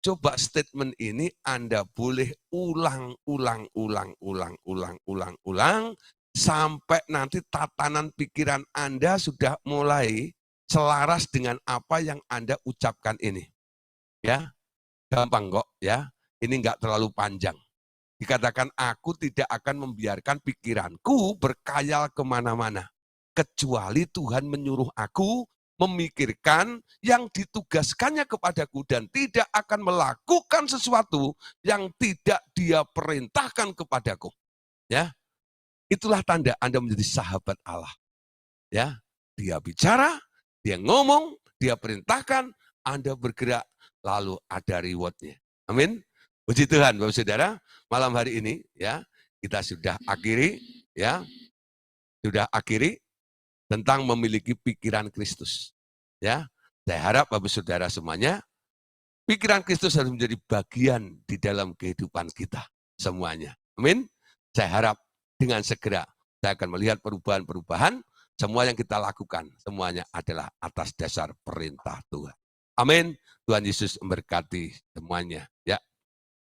Coba statement ini Anda boleh ulang sampai nanti tatanan pikiran Anda sudah mulai selaras dengan apa yang Anda ucapkan ini. Ya, gampang kok ya. Ini enggak terlalu panjang. Dikatakan aku tidak akan membiarkan pikiranku berkhayal kemana-mana. Kecuali Tuhan menyuruh aku memikirkan yang ditugaskannya kepadaku dan tidak akan melakukan sesuatu yang tidak dia perintahkan kepadaku. Ya, itulah tanda Anda menjadi sahabat Allah. Ya, dia bicara, dia ngomong, dia perintahkan, Anda bergerak, lalu ada rewardnya. Amin. Puji Tuhan, Bapak Saudara, malam hari ini ya kita sudah akhiri, ya sudah akhiri tentang memiliki pikiran Kristus. Ya, saya harap Bapak Saudara semuanya, pikiran Kristus harus menjadi bagian di dalam kehidupan kita semuanya. Amin. Saya harap dengan segera saya akan melihat perubahan-perubahan. Semua yang kita lakukan, semuanya adalah atas dasar perintah Tuhan. Amin. Tuhan Yesus memberkati semuanya.